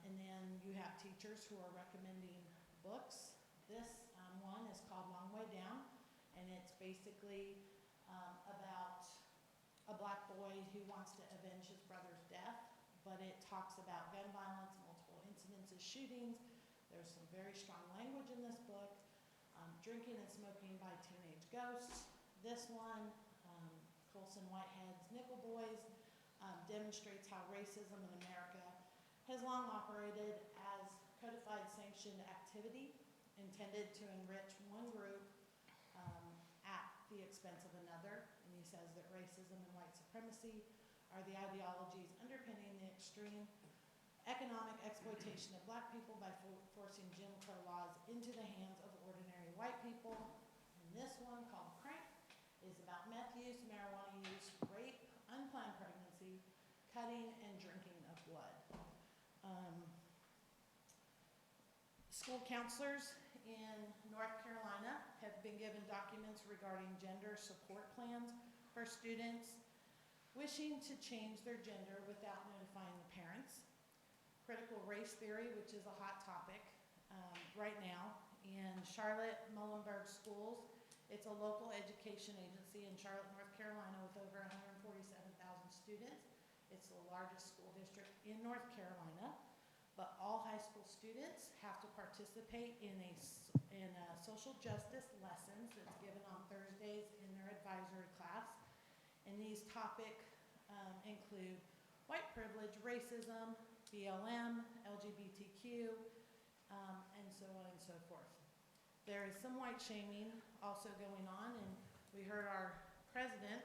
And then you have teachers who are recommending books. This one is called Long Way Down, and it's basically about a black boy who wants to avenge his brother's death, but it talks about gun violence, multiple incidences, shootings. There's some very strong language in this book. Drinking and Smoking by Teenage Ghosts. This one, Colson Whitehead's Nickel Boys. demonstrates how racism in America has long operated as codified sanctioned activity intended to enrich one group at the expense of another. And he says that racism and white supremacy are the ideologies underpinning the extreme economic exploitation of black people by forcing Jim Crow laws into the hands of ordinary white people. And this one, called Crank, is about meth use, marijuana use, rape, unplanned pregnancy, cutting, and drinking of blood. School counselors in North Carolina have been given documents regarding gender support plans for students wishing to change their gender without notifying the parents. Critical race theory, which is a hot topic right now in Charlotte Muhlenberg Schools. It's a local education agency in Charlotte, North Carolina with over 147,000 students. It's the largest school district in North Carolina, but all high school students have to participate in a social justice lessons that's given on Thursdays in their advisory class. And these topics include white privilege, racism, BLM, LGBTQ, and so on and so forth. There is some white shaming also going on, and we heard our president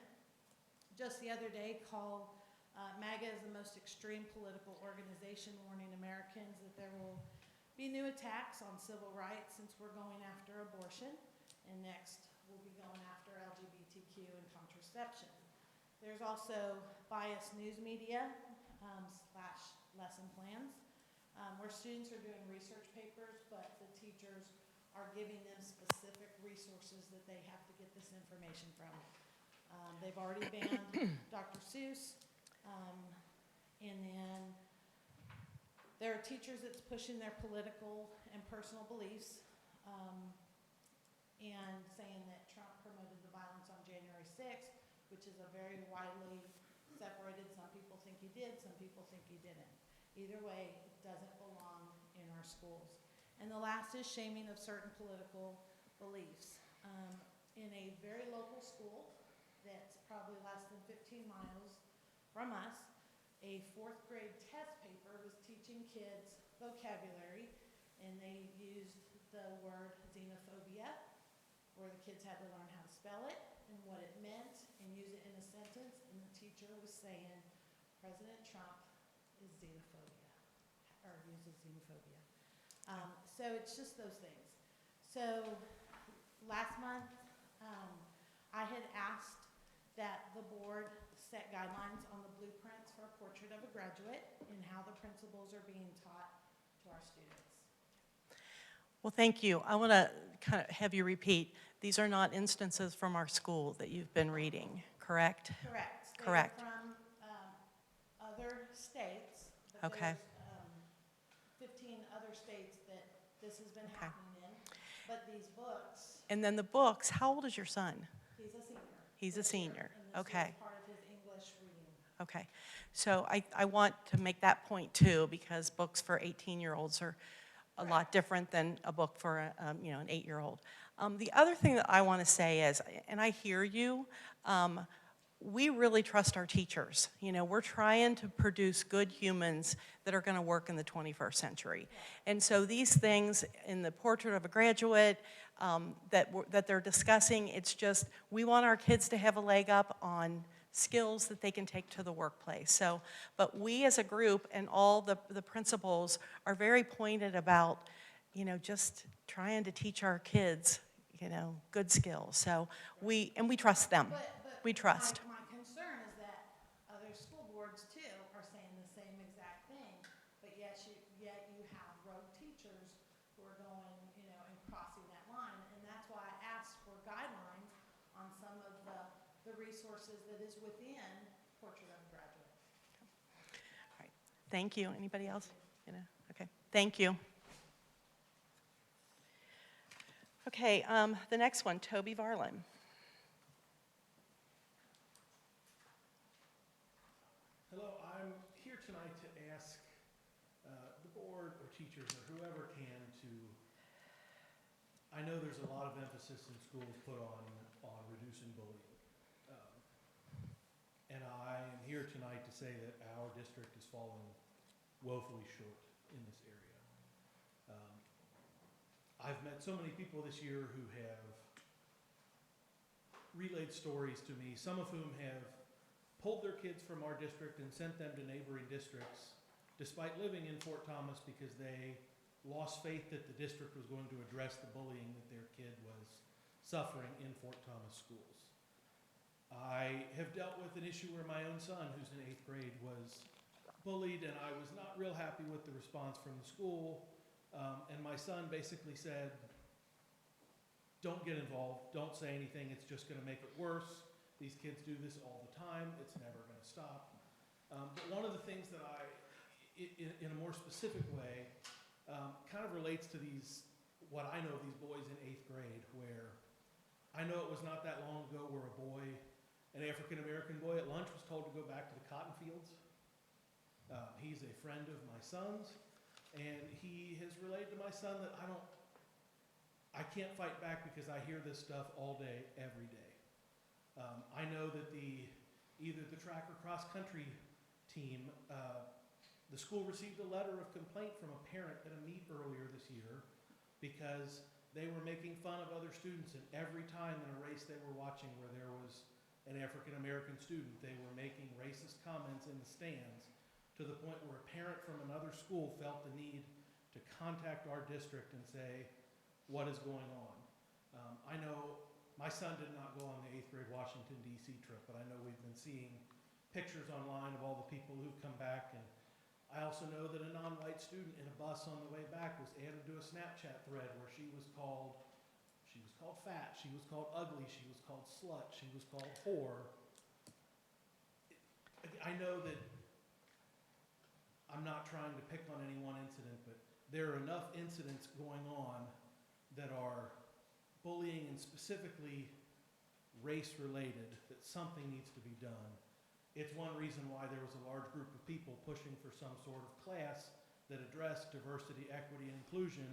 just the other day call MAGA as the most extreme political organization, warning Americans that there will be new attacks on civil rights since we're going after abortion, and next we'll be going after LGBTQ and contraception. There's also biased news media slash lesson plans where students are doing research papers, but the teachers are giving them specific resources that they have to get this information from. They've already banned Dr. Seuss, and then there are teachers that's pushing their political and personal beliefs and saying that Trump promoted the violence on January 6th, which is a very widely separated. Some people think he did, some people think he didn't. Either way, it doesn't belong in our schools. And the last is shaming of certain political beliefs. In a very local school that's probably less than 15 miles from us, a 4th grade test paper was teaching kids vocabulary, and they used the word xenophobia, where the kids had to learn how to spell it and what it meant and use it in a sentence, and the teacher was saying President Trump is xenophobia, or uses xenophobia. So it's just those things. So last month, I had asked that the board set guidelines on the blueprints for a portrait of a graduate and how the principles are being taught to our students. Well, thank you. I want to kind of have you repeat, these are not instances from our school that you've been reading, correct? Correct. They're Correct. from other states. But Okay. There's 15 other states that this has been happening in. But these books, And then the books, how old is your son? he's a senior. He's a senior. And this Okay. is part of his English reading. Okay. So I want to make that point too, because books for 18-year-olds are a lot different than a book for an 8-year-old. The other thing that I want to say is, and I hear you, we really trust our teachers. You know, we're trying to produce good humans that are going to work in the 21st century. And so these things in the portrait of a graduate that they're discussing, it's just, we want our kids to have a leg up on skills that they can take to the workplace. So, but we as a group and all the principals are very pointed about, just trying to teach our kids, good skills. So we trust them. But We trust. My concern is that other school boards too are saying the same exact thing, but yet you have rogue teachers who are going, and crossing that line. And that's why I asked for guidelines on some of the resources that is within Portrait of a Graduate. All right. Thank you. Anybody else? Okay. Thank you. Okay, the next one, Toby Varlin. Hello, I'm here tonight to ask the board or teachers or whoever can to, I know there's a lot of emphasis in schools put on reducing bullying. And I am here tonight to say that our district is falling woefully short in this area. I've met so many people this year who have relayed stories to me, some of whom have pulled their kids from our district and sent them to neighboring districts despite living in Fort Thomas because they lost faith that the district was going to address the bullying that their kid was suffering in Fort Thomas schools. I have dealt with an issue where my own son, who's in 8th grade, was bullied, and I was not real happy with the response from the school. And my son basically said, don't get involved, don't say anything, it's just gonna make it worse. These kids do this all the time, it's never gonna stop. But one of the things that in a more specific way, kind of relates to what I know of these boys in 8th grade, where I know it was not that long ago where an African-American boy at lunch was told to go back to the cotton fields. He's a friend of my son's, and he has relayed to my son that I can't fight back because I hear this stuff all day, every day. I know that either the track or cross country team, the school received a letter of complaint from a parent at a meet earlier this year because they were making fun of other students, and every time in a race they were watching where there was an African-American student, they were making racist comments in the stands to the point where a parent from another school felt the need to contact our district and say, what is going on? I know my son did not go on the 8th grade Washington, D.C. trip, but I know we've been seeing pictures online of all the people who've come back, and I also know that a non-white student in a bus on the way back was added to a Snapchat thread where she was called fat, she was called ugly, she was called slut, she was called whore. I know that I'm not trying to pick on any one incident, but there are enough incidents going on that are bullying and specifically race-related that something needs to be done. It's one reason why there was a large group of people pushing for some sort of class that addressed diversity, equity, and inclusion,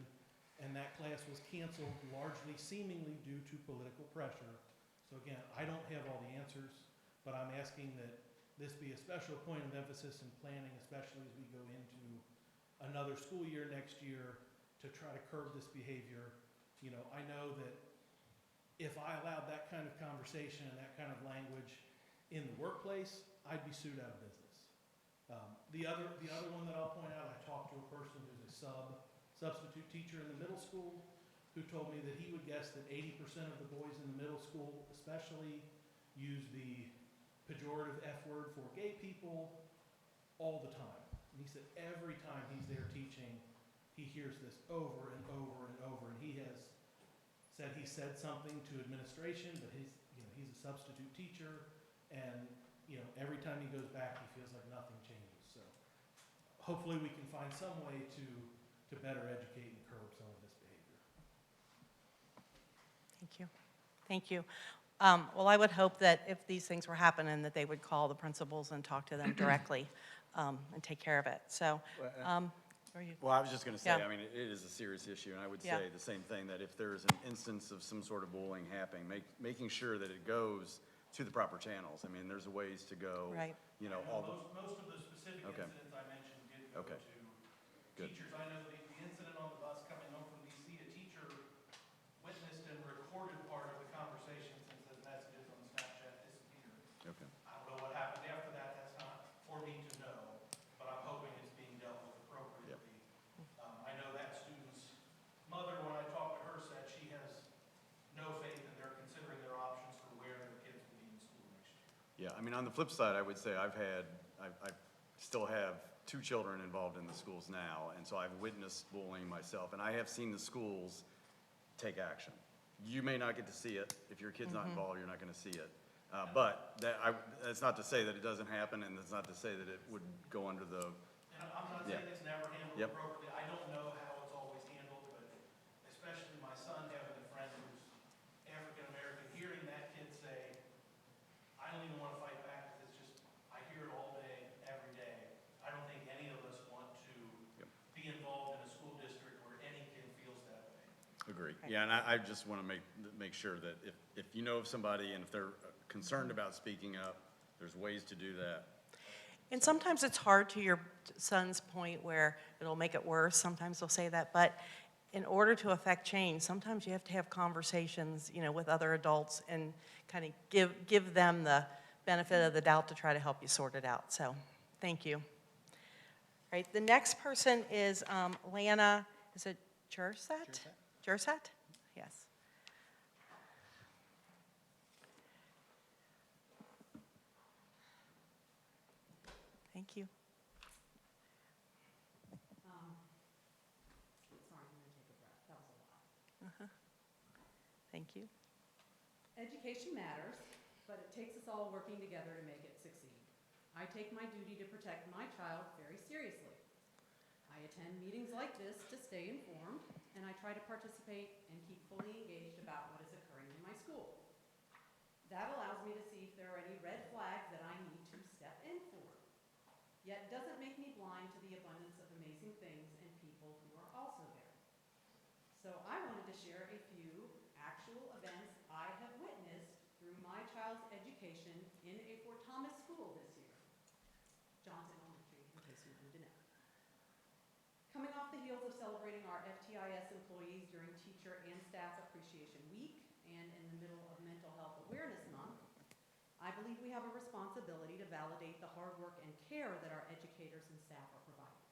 and that class was canceled largely seemingly due to political pressure. So again, I don't have all the answers, but I'm asking that this be a special point of emphasis in planning, especially as we go into another school year next year to try to curb this behavior. You know, I know that if I allowed that kind of conversation and that kind of language in the workplace, I'd be sued out of business. The other one that I'll point out, I talked to a person who's a substitute teacher in the middle school who told me that he would guess that 80% of the boys in the middle school especially use the pejorative F word for gay people all the time. And he said every time he's there teaching, he hears this over and over and over, and he has said he said something to administration, but he's a substitute teacher, and every time he goes back, he feels like nothing changes. So hopefully we can find some way to better educate and curb some of this behavior. Thank you. Thank you. Well, I would hope that if these things were happening, that they would call the principals and talk to them directly and take care of it. So, Well, I was just going to say, Yeah. I mean, it is a serious issue, and I would Yeah. say the same thing, that if there's an instance of some sort of bullying happening, making sure that it goes to the proper channels. I mean, there's ways to go, Right. all the, Most of the specific Okay. incidents I mentioned did go Okay. to Good. teachers. I know the incident on the bus coming home from DC, a teacher witnessed and recorded part of the conversation since those messages on Snapchat disappeared. okay. I don't know what happened after that, that's not for me to know, but I'm hoping it's being dealt with appropriately. I know that student's mother, when I talked to her, said she has no faith and they're considering their options for where their kids will be in school next year. Yeah, I mean, on the flip side, I would say I still have 2 children involved in the schools now, and so I've witnessed bullying myself, and I have seen the schools take action. You may not get to see it. If your kid's not involved, you're not going to see it. But that's not to say that it doesn't happen, and that's not to say that it would go under the, And I'm not Yeah. saying it's never handled Yep. appropriately. I don't know how it's always handled, but especially my son having a friend who's African-American, hearing that kid say, I don't even want to fight back because it's just, I hear it all day, every day. I don't think any of us want to be involved in a school district where any kid feels that way. agree. Yeah, and I just want to make sure that if you know of somebody and if they're concerned about speaking up, there's ways to do that. And sometimes it's hard, to your son's point, where it'll make it worse. Sometimes they'll say that, but in order to affect change, sometimes you have to have conversations, with other adults and kind of give them the benefit of the doubt to try to help you sort it out. So, thank you. All right, the next person is Lana, is it Jersat? Jersat? Yes. Thank you. Sorry, I'm gonna take a breath. That was a lot. Thank you. Education matters, but it takes us all working together to make it succeed. I take my duty to protect my child very seriously. I attend meetings like this to stay informed, and I try to participate and keep fully engaged about what is occurring in my school. That allows me to see if there are any red flags that I need to step in for. Yet doesn't make me blind to the abundance of amazing things and people who are also there. So I wanted to share a few actual events I have witnessed through my child's education in a Fort Thomas school this year. Johnson Elementary, in case you wanted to know. Coming off the heels of celebrating our FTIS employees during Teacher and Staff Appreciation Week and in the middle of Mental Health Awareness Month, I believe we have a responsibility to validate the hard work and care that our educators and staff are providing.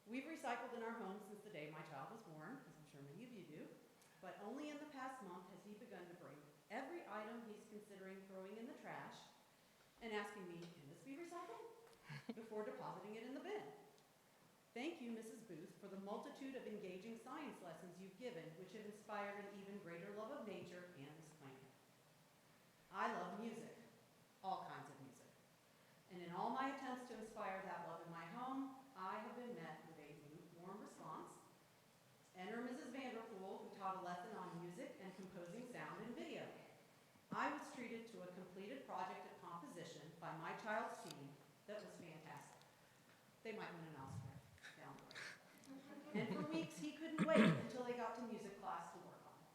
We've recycled in our home since the day my child was born, as I'm sure many of you do, but only in the past month has he begun to bring every item he's considering throwing in the trash and asking me, can this be recycled? Before depositing it in the bin. Thank you, Mrs. Booth, for the multitude of engaging science lessons you've given, which have inspired an even greater love of nature and this planet. I love music, all kinds of music. And in all my attempts to inspire that love in my home, I have been met with a lukewarm response. Enter Mrs. Vanderpool, who taught a lesson on music and composing sound and video. I was treated to a completed project of composition by my child's team that was fantastic. They might win an Oscar down the road. And for weeks, he couldn't wait until they got to music class to work on it.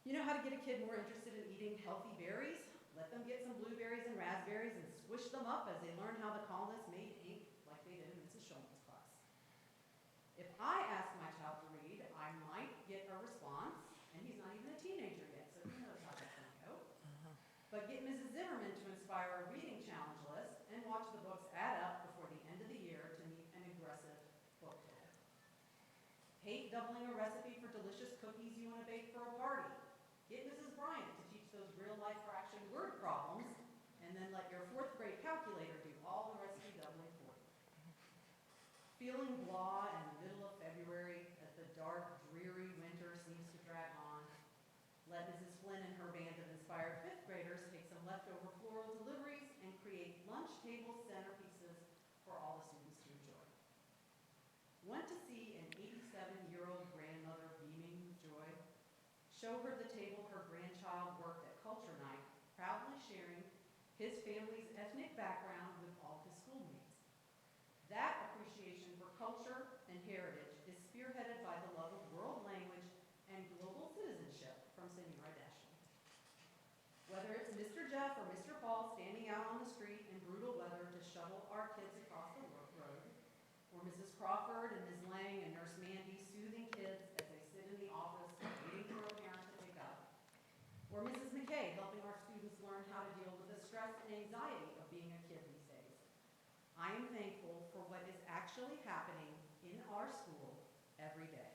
You know how to get a kid more interested in eating healthy berries? Let them get some blueberries and raspberries and squish them up as they learn how the colonists made ink like they did in Mrs. Schulman's class. If I ask my child to read, I might get a response, and he's not even a teenager yet, so who knows how that's gonna go. But get Mrs. Zimmerman to inspire a reading challenge list and watch the books add up before the end of the year to meet an aggressive book goal. Hate doubling a recipe for delicious cookies you want to bake for a party. Get Mrs. Bryant to teach those real-life fraction word problems, and then let your 4th grade calculator do all the recipe doubling for you. Feeling blah in the middle of February as the dark, dreary winter seems to drag on, let Mrs. Flynn and her band of inspired 5th graders take some leftover floral deliveries and create lunch table centerpieces for all the students to enjoy. Want to see an 87-year-old grandmother beaming with joy? Show her the table her grandchild worked at Culture Night, proudly sharing his family's ethnic background with all his schoolmates. That appreciation for culture and heritage is spearheaded by the love of world language and global citizenship from Senora Dashman. Whether it's Mr. Jeff or Mr. Paul standing out on the street in brutal weather to shuttle our kids across the road, or Mrs. Crawford and Ms. Lang and Nurse Mandy soothing kids as they sit in the office waiting for a parent to pick up, or Mrs. McKay helping our students learn how to deal with the stress and anxiety of being a kid these days. I am thankful for what is actually happening in our school every day.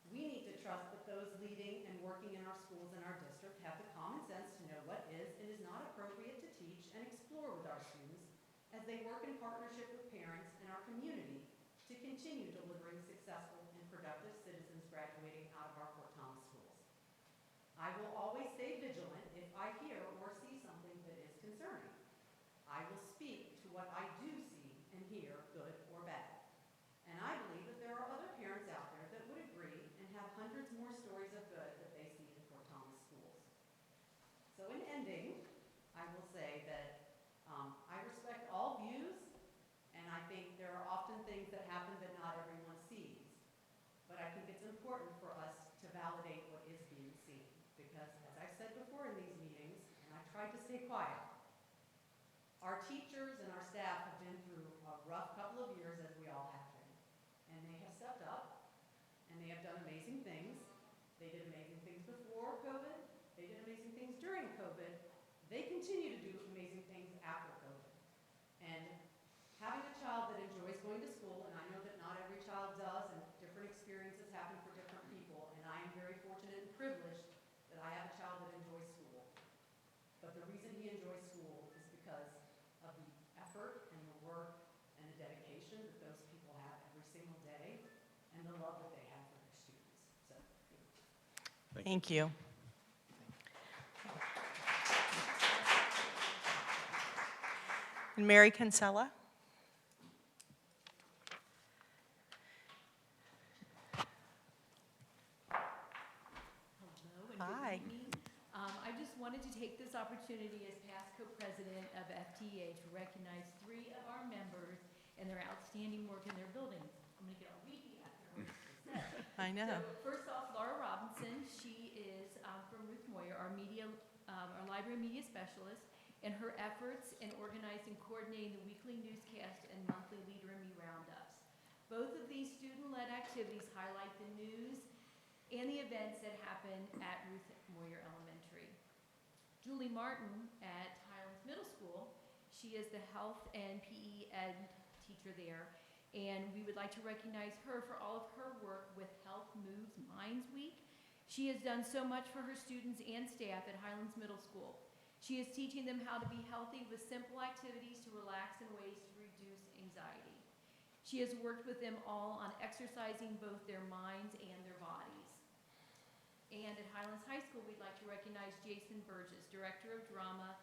We need to trust that those leading and working in our schools and our district have the common sense to know what is and is not appropriate to teach and explore with our students as they work in partnership with parents and our community to continue delivering successful and productive citizens graduating out of our Fort Thomas schools. I will always stay vigilant if I hear or see something that is concerning. I will speak to what I do see and hear, good or bad. And I believe that there are other parents out there that would agree and have hundreds more stories of good that they see in Fort Thomas schools. So in ending, I will say that I respect all views, and I think there are often things that happen that not everyone sees. But I think it's important for us to validate what is being seen, because as I've said before in these meetings, tried to stay quiet. Our teachers and our staff have been through a rough couple of years, as we all have been. And they have stepped up, and they have done amazing things. They did amazing things before COVID. They did amazing things during COVID. They continue to do amazing things after COVID. And having a child that enjoys going to school, and I know that not every child does, and different experiences happen for different people, and I am very fortunate and privileged that I have a child that enjoys school. But the reason he enjoys school is because of the effort and the work and the dedication that those people have every single day, and the love that they have for their students. So, Thank you. And Mary Kinsella? Hello and Hi. good evening. I just wanted to take this opportunity as past co-president of FTA to recognize 3 of our members and their outstanding work in their buildings. I'm going to get all weepy after what she said. I know. So first off, Laura Robinson. She is from Ruth Moyer, our library media specialist, and her efforts in organizing and coordinating the weekly newscast and monthly Leader in Me roundups. Both of these student-led activities highlight the news and the events that happen at Ruth Moyer Elementary. Julie Martin at Highlands Middle School, she is the health and PE ed teacher there, and we would like to recognize her for all of her work with Health Moves Minds Week. She has done so much for her students and staff at Highlands Middle School. She is teaching them how to be healthy with simple activities to relax and ways to reduce anxiety. She has worked with them all on exercising both their minds and their bodies. And at Highlands High School, we'd like to recognize Jason Burgess, Director of Drama,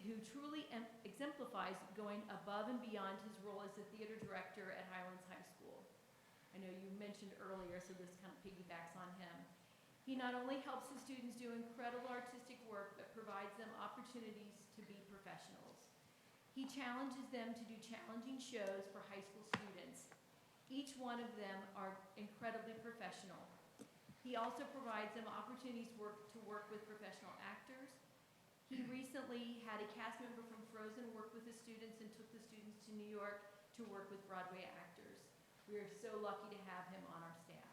who truly exemplifies going above and beyond his role as the theater director at Highlands High School. I know you mentioned earlier, so this kind of piggybacks on him. He not only helps the students do incredible artistic work, but provides them opportunities to be professionals. He challenges them to do challenging shows for high school students. Each one of them are incredibly professional. He also provides them opportunities to work with professional actors. He recently had a cast member from Frozen work with the students and took the students to New York to work with Broadway actors. We are so lucky to have him on our staff.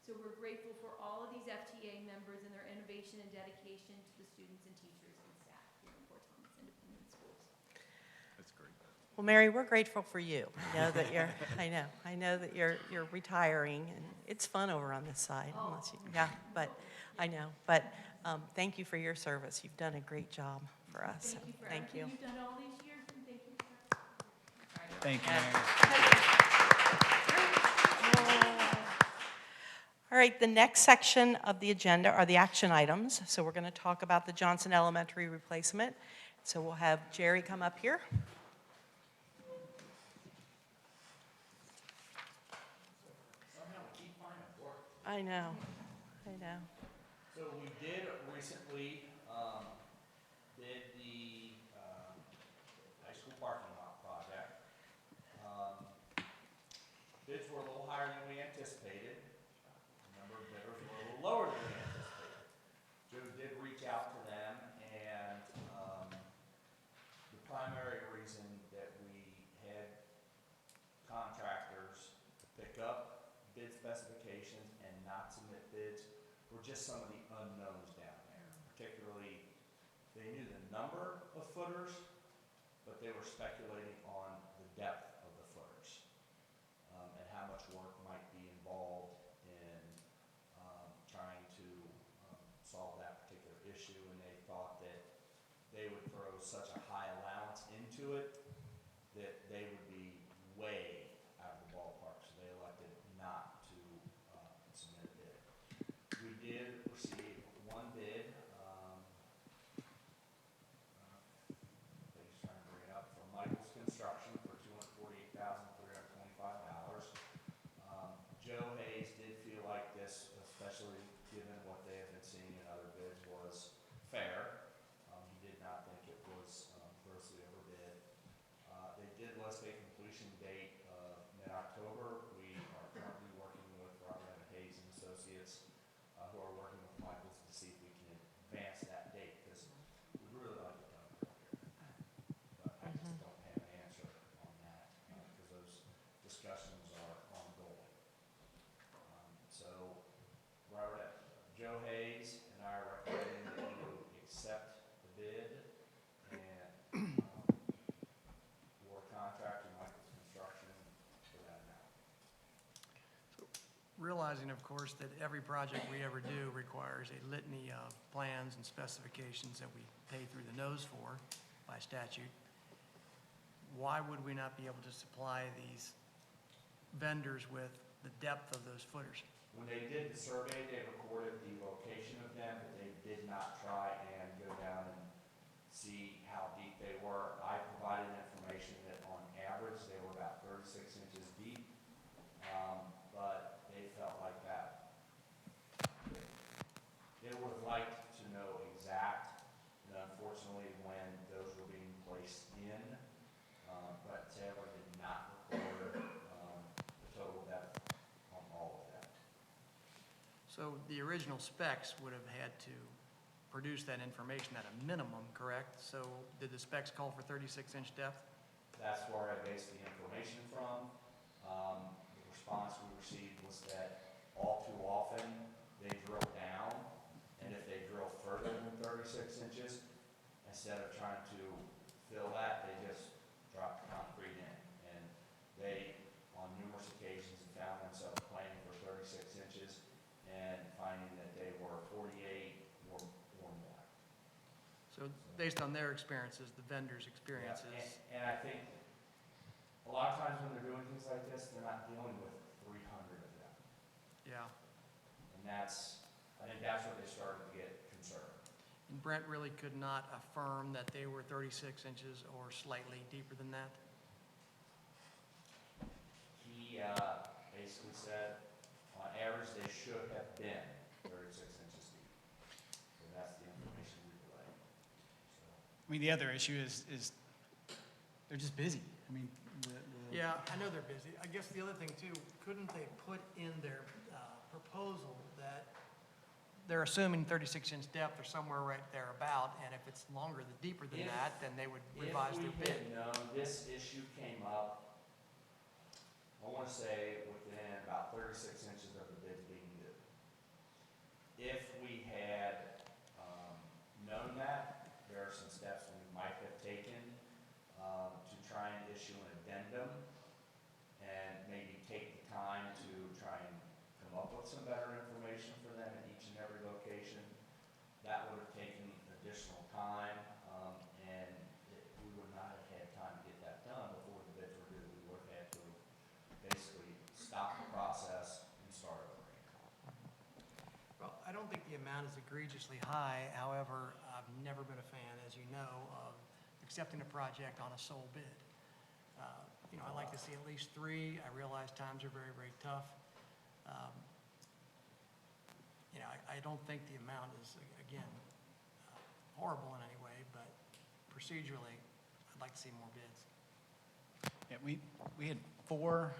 So we're grateful for all of these FTA members and their innovation and dedication to the students and teachers and staff here in Fort Thomas Independent Schools. That's great. Well, Mary, we're grateful for you. I know that you're, I know that you're retiring, and it's fun over on this side. Unless you, yeah, but I know. But thank you for your service. You've done a great job for us. Thank you for Thank everything you. you've done all these years, and thank you for. Thank you, Mary. All right, the next section of the agenda are the action items. So we're going to talk about the Johnson Elementary replacement. So we'll have Jerry come up here. I know, I know. So we did recently bid the high school parking lot project. Bids were a little higher than we anticipated. The number of bidders were a little lower than we anticipated. Joe did reach out to them, and the primary reason that we had contractors pick up bid specifications and not submit bids were just some of the unknowns down there. Particularly, they knew the number of footers, but they were speculating on the depth of the footers, and how much work might be involved in trying to solve that particular issue. And they thought that they would throw such a high allowance into it that they would be way out of the ballpark, so they elected not to submit a bid. We did receive one bid, he's trying to bring it up, from Michael's Construction for $248,325. Joe Hayes did feel like this, especially given what they have been seeing in other bids, was fair. He did not think it was grossly overbid. They did list a imagine, of course, that every project we ever do requires a litany of plans and specifications that we pay through the nose for by statute. Why would we not be able to supply these vendors with the depth of those footers? When they did the survey, they recorded the location of them, but they did not try and go down and see how deep they were. I provided information that on average, they were about 36 inches deep, but they felt like that. They would have liked to know exact, and unfortunately, when those were being placed in, but Taylor did not record the total depth on all of that. So the original specs would have had to produce that information at a minimum, correct? So did the specs call for 36-inch depth? That's where I based the information from. The response we received was that all too often, they drill down, and if they drill further than 36 inches, instead of trying to fill that, they just drop the concrete in. And they, on numerous occasions, have found themselves planning for 36 inches and finding that they were 48 or more. So based on their experiences, the vendors' Yeah, experiences, and I think a lot of times when they're doing things like this, they're not dealing with 300 of them. yeah. And that's, I think that's where they started to get concerned. And Brent really could not affirm that they were 36 inches or slightly deeper than that? He basically said, on average, they should have been 36 inches deep. So that's the information we relayed. So, I mean, the other issue is they're just busy. I mean, Yeah, I know they're busy. I guess the other thing too, couldn't they put in their proposal that they're assuming 36-inch depth or somewhere right there about, and if it's longer, the deeper than If- that, then they would revise their If we bid? had known this issue came up, I want to say within about 36 inches of the bid being due. If we had known that, there are some steps we might have taken to try and issue an addendum and maybe take the time to try and come up with some better information for them at each and every location. That would have taken additional time, and we would not have had time to get that done before the bids were due. We would have had to basically stop the process and start over again. Well, I don't think the amount is egregiously high. However, I've never been a fan, as you know, of accepting a project on a sole bid. You know, I like to see at least 3. I realize times are very, very tough. You know, I don't think the amount is, again, horrible in any way, but procedurally, I'd like to see more bids. yeah, we had 4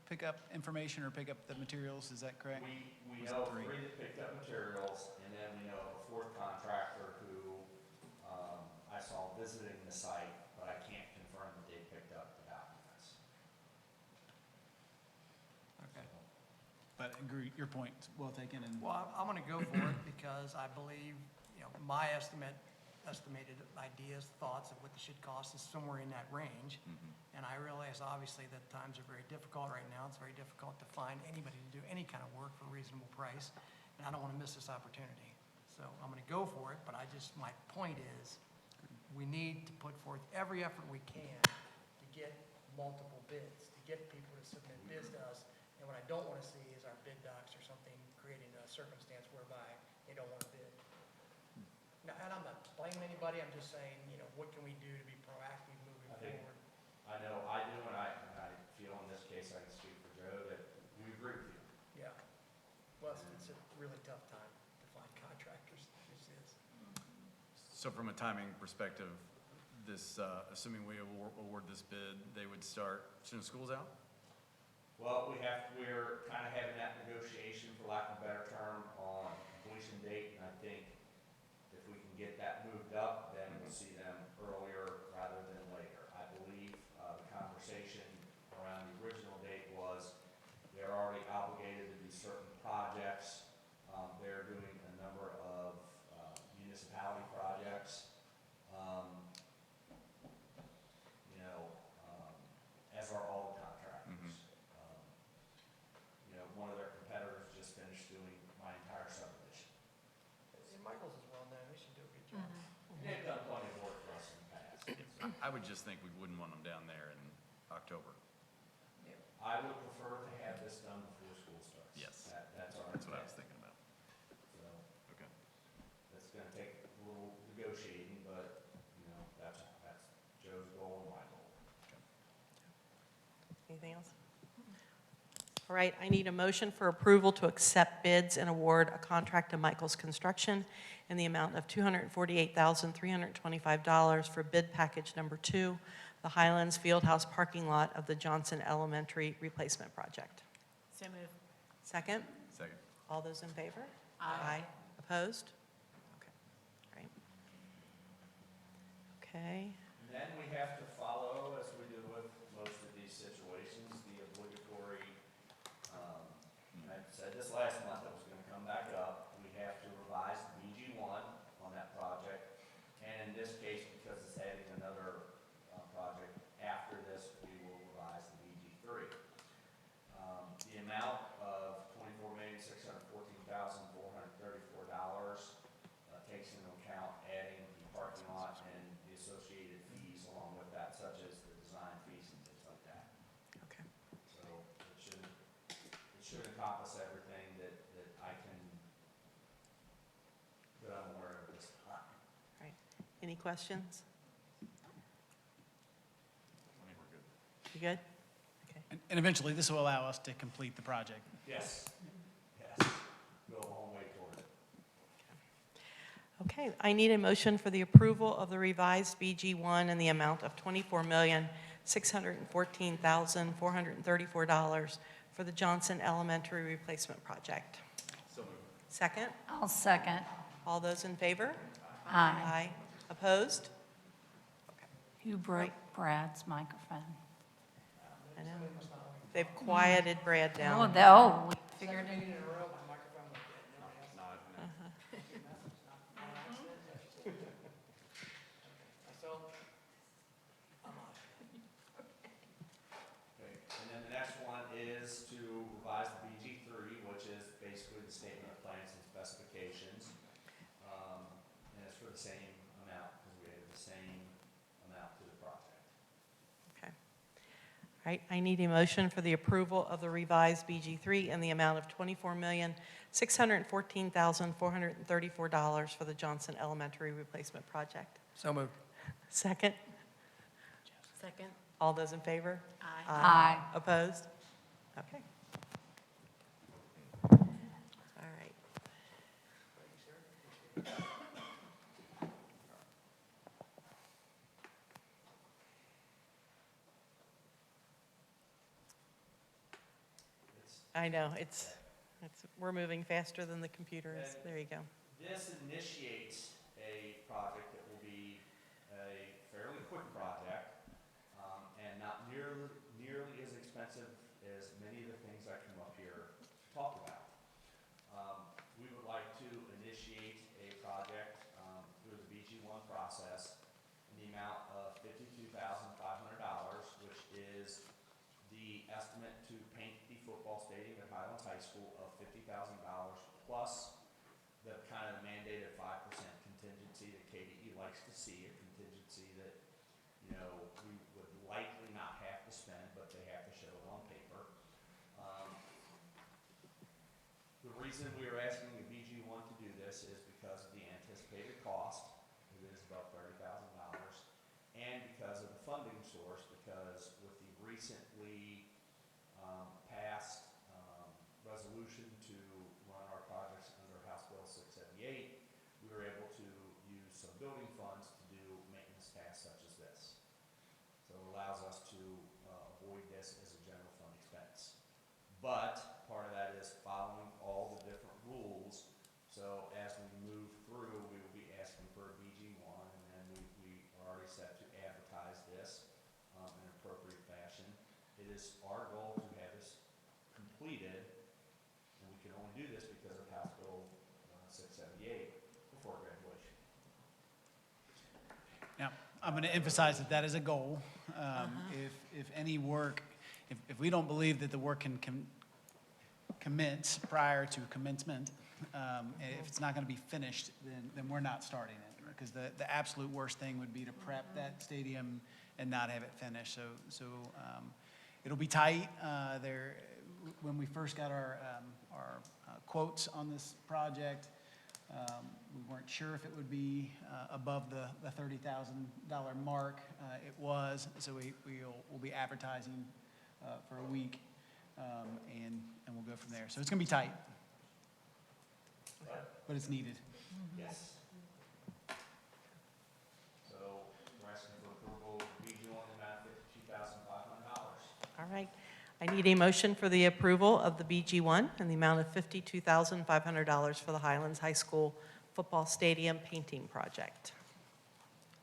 pick up information or pick up the materials. Is that correct? We Was it know 3? 3 that picked up materials, and then we know of a 4th contractor who I saw visiting the site, but I can't confirm that they picked up the documents. Okay. But I agree, your point's well taken. And Well, I'm going to go for it because I believe, you know, my estimated ideas, thoughts of what this should cost is somewhere in that range. And I realize obviously that times are very difficult right now. It's very difficult to find anybody to do any kind of work for a reasonable price. And I don't want to miss this opportunity. So I'm going to go for it, but my point is, we need to put forth every effort we can to get multiple bids, to get people to submit bids to us. And what I don't want to see is our bid docs or something creating a circumstance whereby they don't want to bid. Now, and I'm not blaming anybody, I'm just saying, you know, what can we do to be proactive moving I think- forward? I know I do, and I feel in this case, I can speak for Joe, that we agree with you. Yeah. Well, it's a really tough time to find contractors, this is. So from a timing perspective, this, assuming we award this bid, they would start as soon as school's out? Well, we're kind of having that negotiation, for lack of a better term, on completion date, and I think if we can get that moved up, then we'll see them earlier rather than later. I believe the conversation around the original date was they're already obligated to do certain projects. They're doing a number of municipality projects. As are all the contractors. You know, one of their competitors just finished just think we wouldn't want them down there in October. I would prefer to have this done before school starts. Yes. That's our That's what I intent. was thinking about. So Okay. that's gonna take a little negotiating, but, you know, that's Joe's goal and my goal. Anything else? All right, I need a motion for approval to accept bids and award a contract to Michael's Construction in the amount of $248,325 for bid package number 2, the Highlands Fieldhouse parking lot of the Johnson Elementary replacement project. So move. Second? Second. All those in favor? Aye. Opposed? Okay. All right. Okay. And then we have to follow, as we do with most of these situations, the obligatory, and I said this last month, it was gonna come back up. We have to revise BG1 on that project. And in this case, because it's adding another project after this, we will revise the BG3. The amount of $24,614,434 takes into account adding the parking lot and the associated fees along with that, such as the design fees and things like that. Okay. So it should encompass everything that I'm aware of this time. All right. Any questions? I think we're good. You good? Okay. And eventually, this will allow us to complete the project. Yes, yes, go a long way toward it. Okay, I need a motion for the approval of the revised BG1 in the amount of $24,614,434 for the Johnson Elementary replacement project. So moved. Second? I'll second. All those in favor? Aye. Opposed? Who broke Brad's microphone? I know. They've quieted Brad Oh, down. we figured it. Okay, and then the next one is to revise the BG3, which is basically the statement of plans and specifications. And it's for the same amount, because we added the same amount to the project. Okay. All right, I need a motion for the approval of the revised BG3 in the amount of $24,614,434 for the Johnson Elementary replacement project. So moved. Second? Second. All those in favor? Aye. Aye. Opposed? Okay. All right. I know, we're moving faster than the computer is. There you go. This initiates a project that will be a fairly quick project, and not nearly as expensive as many of the things I come up here to talk about. We would like to initiate a project through the BG1 process in the amount of $52,500, which is the estimate to paint the football stadium at Highlands High School of $50,000 plus the kind of mandated 5% contingency that KDE likes to see, a contingency that, you know, we would likely not have to spend, but they have to show it on paper. The reason we are asking the BG1 to do this is because of the anticipated cost, it is about $30,000, and because of the funding source, because with the recently passed resolution to run our projects under House Bill 678, we were able to use some building funds to do maintenance tasks such as this. So it allows us to avoid this as a general fund expense. But part of that is following all the different rules. So as we move through, we will be asking for a BG1, and then we are already set to advertise this in an appropriate fashion. It is our goal to have this completed, and we can only do this because of House Bill 678 before graduation. Now, I'm going to emphasize that that is a goal. If any work, if we don't believe that the work can commence prior to commencement, if it's not going to be finished, then we're not starting it. Because the absolute worst thing would be to prep that stadium not have it finished. So it'll be tight. When we first got our quotes on this project, we weren't sure if it would be above the $30,000 mark. It was, so we'll be advertising for a week, and we'll go from there. So it's going to be tight, but it's needed. Yes. So we're asking for approval of BG1 in the amount of $52,500. All right. I need a motion for the approval of the BG1 in the amount of $52,500 for the Highlands High School Football Stadium Painting Project.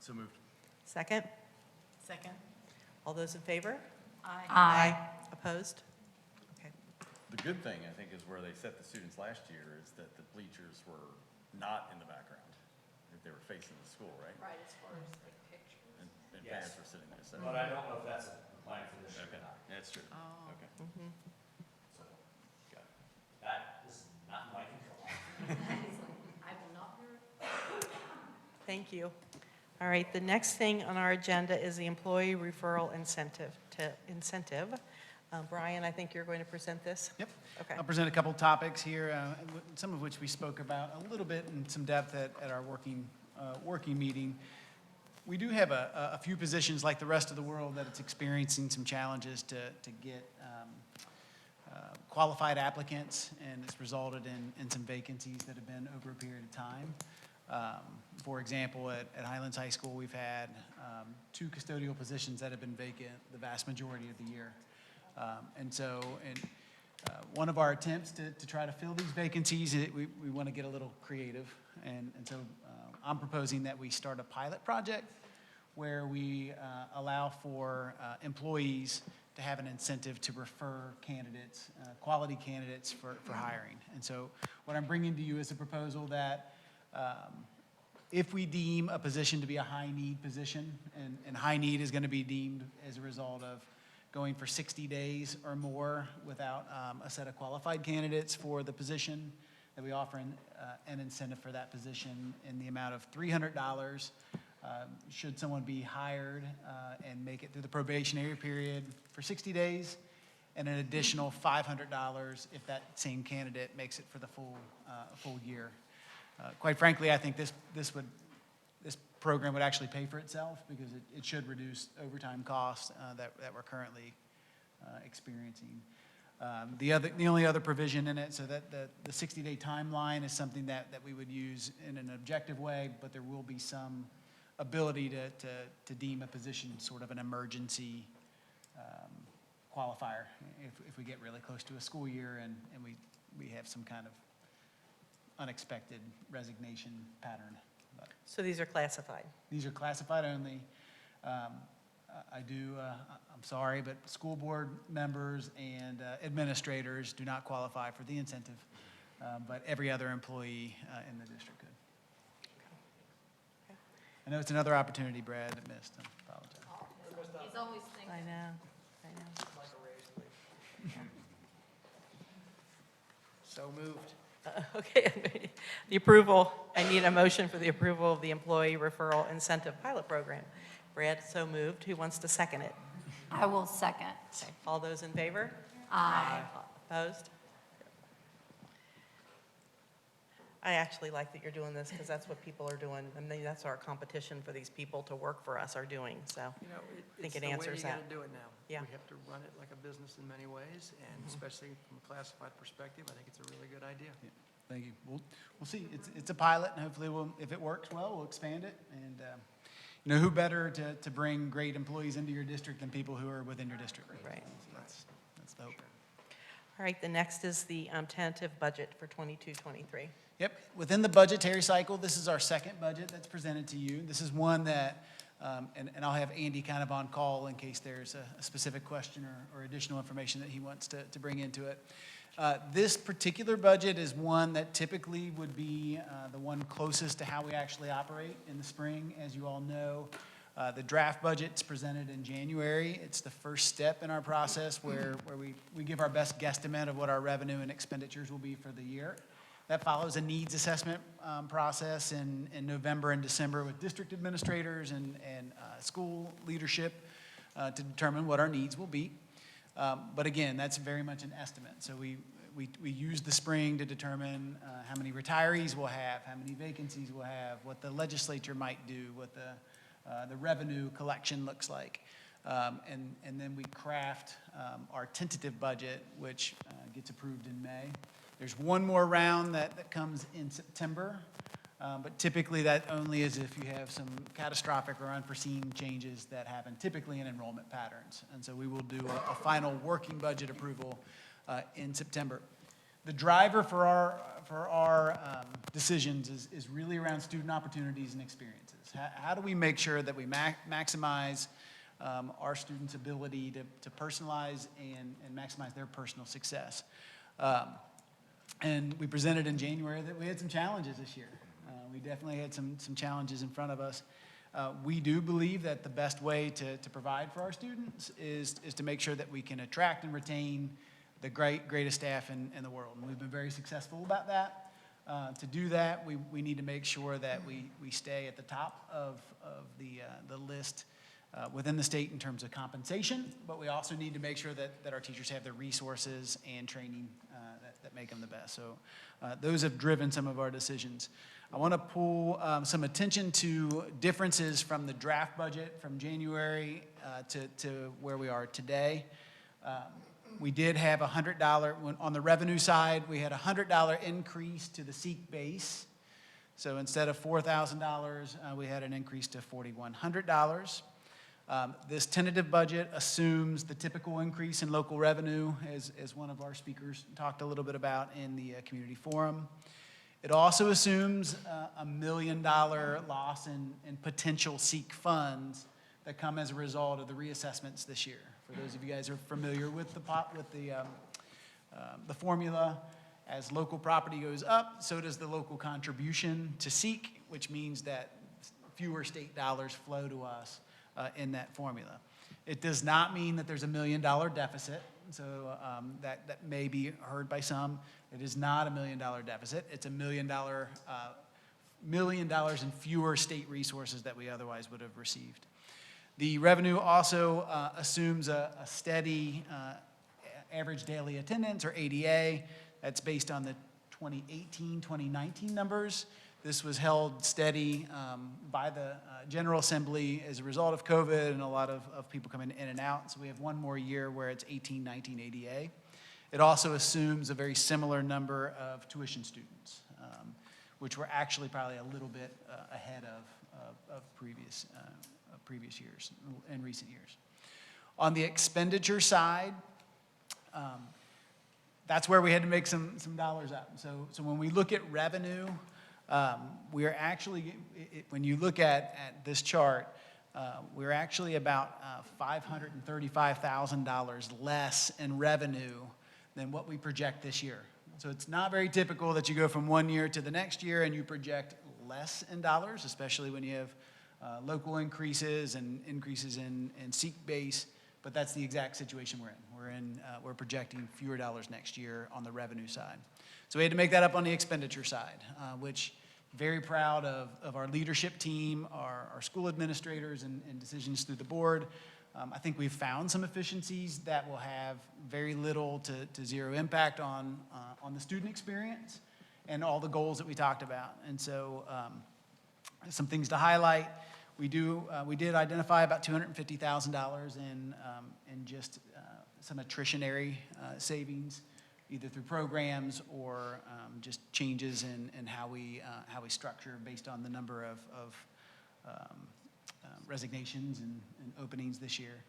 So moved. Second? Second. All those in favor? Aye. Opposed? Okay. The good thing, I think, is where they set the students last year is that the bleachers were not in the background. That they were facing the school, right? Right, as far as like pictures. And Yes. parents were sitting there, so. But I don't know if that's a plan for this year Okay, or not. that's true. Oh. Okay. So, that is not my control. I will not hear it. Thank you. All right, the next thing on our agenda is the employee referral incentive. Brian, I think you're going to present this? Yep. Okay. I'll present a couple topics here, some of which we spoke about a little bit in some depth at our working meeting. We do have a few positions like the rest of the world that it's experiencing some challenges to get qualified applicants, and it's resulted in some vacancies that have been over a period of time. For example, at Highlands High School, we've had 2 custodial positions that have been vacant the vast majority of the year. One of our attempts to try to fill these vacancies, we want to get a little creative. And so I'm proposing that we start a pilot project where we allow for employees to have an incentive to refer candidates, quality candidates for hiring. And so what I'm bringing to you is a proposal that if we deem a position to be a high-need position, and high need is going to be deemed as a result of going for 60 days or more without a set of qualified candidates for the position, that we offer an incentive for that position in the amount of $300 should someone be hired and make it through the probationary period for 60 days, and an additional $500 if that same candidate makes it for the full year. Quite frankly, I think this program would actually pay for itself because it should reduce overtime costs that we're currently experiencing. The only other provision in it, so that the 60-day timeline is something that we would use in an objective way, but there will be some ability to deem a position sort of an emergency qualifier if we get really close to a school year and we have some kind of unexpected resignation pattern. But So these are classified. these are classified only. I'm sorry, but school board members and administrators do not qualify for the incentive, but every other employee in the district could. I know it's another opportunity Brad missed. I apologize. He's always thinking. I know. So moved. Okay, the approval, I need a motion for the approval of the Employee Referral Incentive Pilot Program. Brad, so moved. Who wants to second it? I will second. Okay, all those in favor? Aye. Opposed? I actually like that you're doing this because that's what people are doing. I mean, that's our competition for these people to work for us are doing, so You know, I think it's it the way answers you that. gotta do it now. Yeah. We have to run it like a business in many ways, and especially from a classified perspective, I think it's a really good idea. Thank you. We'll see. It's a pilot, and hopefully if it works well, we'll expand it. And who better to bring great employees into your district than people who are within your district? Right. That's the hope. All right, the next is the tentative budget for 22-23. Yep, within the budgetary cycle, this is our second budget that's presented to you. This is one that, and I'll have Andy kind of on call in case there's a specific question or additional information that he wants to bring into it. This particular budget is one that typically would be the one closest to how we actually operate in the spring. As you all know, the draft budget's presented in January. It's the first step in our process where we give our best guesstimate of what our revenue and expenditures will be for the year. That follows a needs assessment process in November and December with district administrators and school leadership to determine what our needs will be. But again, that's very much an estimate. So we use the spring to determine how many retirees we'll have, how many vacancies we'll have, what the legislature might do, what the revenue collection looks like. And then we craft our tentative budget, which gets approved in May. There's one more round that comes in September, but typically that only is if you have some catastrophic or unforeseen changes that happen, typically in enrollment patterns. And so we will do a final working budget approval in September. The driver for our decisions is really around student opportunities and experiences. How do we make sure that we maximize our students' ability to personalize and maximize their personal success? And we presented in January that we had some challenges this year. We definitely had some challenges in front of us. We do believe that the best way to provide for our students is to make sure that we can attract and retain the greatest staff in the world. And we've been very successful about that. To do that, we need to make sure that we stay at the top of the list within the state in terms of compensation, but we also need to make sure that our teachers have the resources and training that make them the best. So those have driven some of our decisions. I want to pull some attention to differences from the draft budget from January to where we are today. We did have $100, on the revenue side, we had a $100 increase to the SEEK base. So instead of $4,000, we had an increase to $4,100. This tentative budget assumes the typical increase in local revenue, as one of our speakers talked a little bit about in the community forum. It also assumes a $1 million loss in potential SEEK funds that come as a result of the reassessments this year. For those of you guys who are familiar with the formula, as local property goes up, so does the local contribution to SEEK, which means that fewer state dollars flow to us in that formula. It does not mean that there's a $1 million deficit, so that may be heard by some. It is not a $1 million deficit. It's $1 million in fewer state resources that we otherwise would have received. The revenue also assumes a steady average daily attendance, or ADA. That's based on the 2018-2019 numbers. This was held steady by the General Assembly as a result of COVID and a lot of people coming in and out. So we have one more year where it's 18-19 ADA. It also assumes a very similar number of tuition students, which were actually probably a little bit ahead of previous years, in recent years. On the expenditure side, that's where we had to make some dollars up. So when we look at revenue, we are actually, when you look at this chart, we're actually about $535,000 less in revenue than what we project this year. So it's not very typical that you go from one year to the next year and you project less in dollars, especially when you have local increases and increases in SEEK base, but that's the exact situation we're in. We're projecting fewer dollars next year on the revenue side. So we had to make that up on the expenditure side, which very proud of our leadership team, our school administrators, and decisions through the board. I think we've found some efficiencies that will have very little to zero impact on the student experience and all the goals that we talked about. And so some things to highlight. We did identify about $250,000 in just some attritionary savings, either through programs or just changes in how we structure based on the number of resignations and openings this year.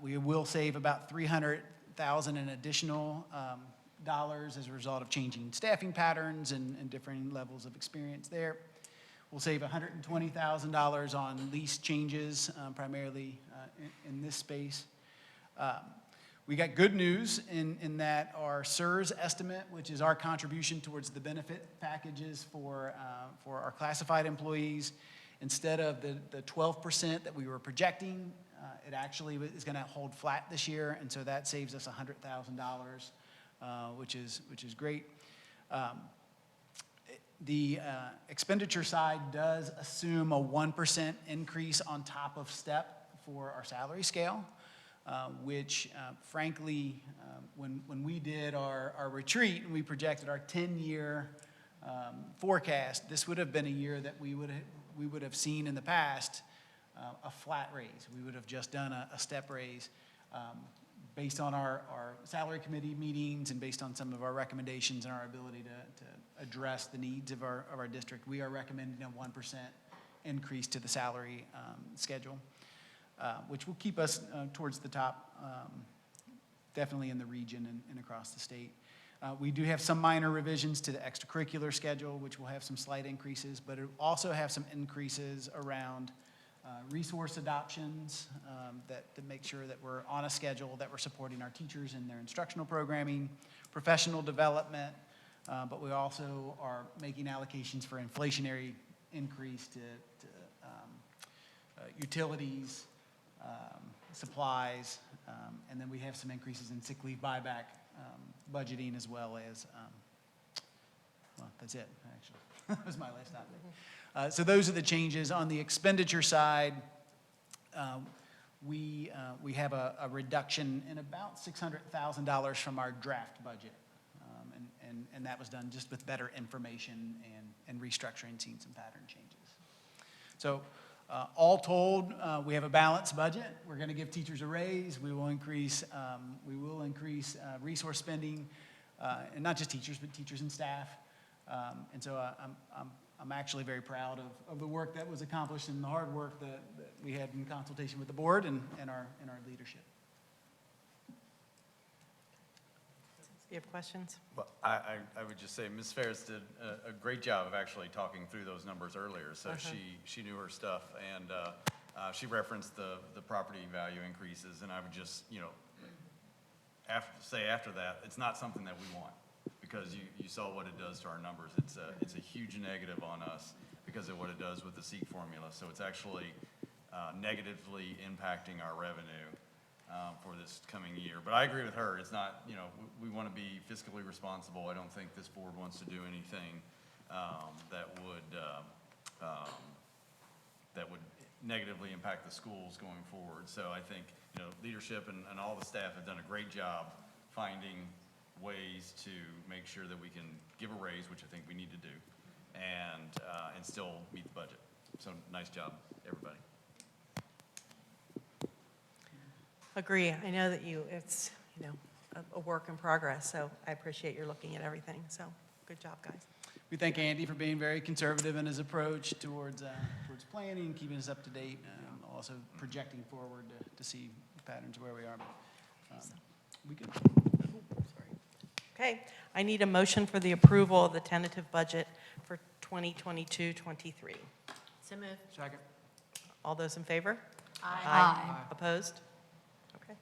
We will save about $300,000 in additional dollars as a result of changing staffing patterns and different levels of experience there. We'll save $120,000 on lease changes, primarily in this space. We got good news in that our SERS estimate, which is our contribution towards the benefit packages for our classified employees, instead of the 12% that we were projecting, it actually is going to hold flat this year, and so that saves us $100,000, which is great. The expenditure side does assume a 1% increase on top of step for our salary scale, which frankly, when we did our retreat and we projected our 10-year forecast, this would have been a year that we would have seen in the past a flat raise. We would have just done a step raise. Based on our salary committee meetings and based on some of our recommendations and our ability to address the needs of our district, we are recommending a 1% increase to the salary schedule, which will keep us towards the top, definitely in the region and across the state. We do have some minor revisions to the extracurricular schedule, which will have some slight increases, but it will also have some increases around resource adoptions to make sure that we're on a schedule, that we're supporting our teachers in their instructional programming, professional development, but we also are making allocations for inflationary increase to utilities, supplies, and then we have some increases in sick leave buyback budgeting as well as, well, that's it, actually. That was my last topic. So those are the changes. On the expenditure side, we have a reduction in about $600,000 from our draft budget. And that was done just with better information and restructuring, seeing some pattern changes. So all told, we have a balanced budget. We're going to give teachers a raise. We will increase resource spending, and not just teachers, but teachers and staff. And so I'm actually very proud of the work that was accomplished and the hard work that we had in consultation with the board and our leadership. You have questions? Well, I would just say Ms. Ferris did a great job of actually talking through those numbers earlier. So she knew her stuff, and she referenced the property value increases. And I would just, after that, it's not something that we want, because you saw what it does to our numbers. It's a huge negative on us because of what it does with the SEEK formula. So it's actually negatively impacting our revenue for this coming year. But I agree with her. It's not, we want to be fiscally responsible. I don't think this board wants to do anything that would negatively impact the schools going forward. So I think, leadership and all the staff have done a great job finding ways to make sure that we can give a raise, which I think we need to do, and still meet the budget. So nice job, everybody. Agree. I know that it's a work in progress, so I appreciate your looking at everything. So good job, guys. We thank Andy for being very conservative in his approach towards planning, keeping us up to date, also projecting forward to see patterns where we are. We good. Okay, I need a motion for the approval of the tentative budget for 2022-23. So moved. Second. All those in favor? Aye. Aye. Opposed? Okay.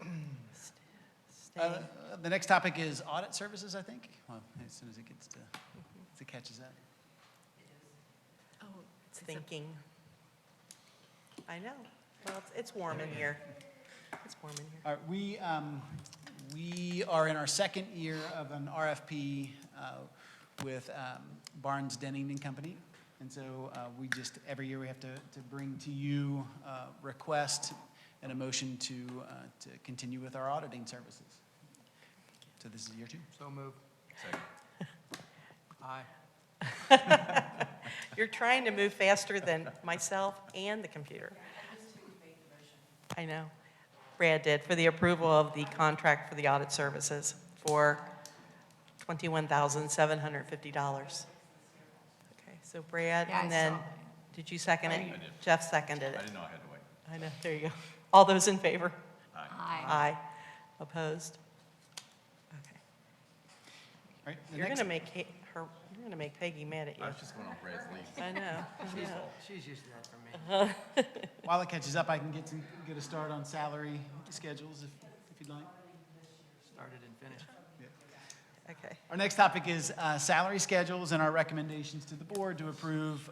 All right. Staying. The next topic is audit services, I think. Well, as soon as it gets as it catches up. Oh, it's thinking. I know. Well, it's warm in here. It's warm in here. All right, we are in our second year of an RFP with Barnes Denning and Company. And so we just, every year we have to bring to you a request and a motion to continue with our auditing services. So this is year 2. So moved. Aye. You're trying to move faster than myself and the computer. I know. Brad did, for the approval of the contract for the audit services for $21,750. Okay, so Brad, Yeah, and I then, saw that. did you second it? I did. Jeff seconded I it. didn't know I had to wait. I know, there you go. All those in favor? Aye. Aye. Aye. Opposed? Okay. All right, the You're next- gonna make Peggy mad at you. I was just going on Brad's lead. I know, I know. She's used to that from me. While it catches up, I can get a start on salary schedules if you'd like. Started and finished. Okay. Our next topic is salary schedules and our recommendations to the board to approve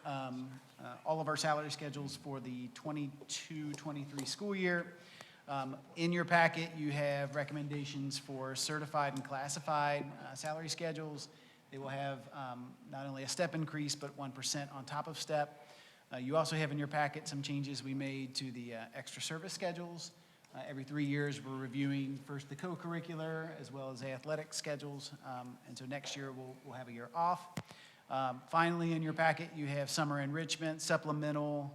all of our salary schedules for the 22-23 school year. In your packet, you have recommendations for certified and classified salary schedules. They will have not only a step increase, but 1% on top of step. You also have in your packet some changes we made to the extra service schedules. Every 3 years, we're reviewing first the co-curricular as well as the athletic schedules. And so next year, we'll have a year off. Finally, in your packet, you have summer enrichment, supplemental,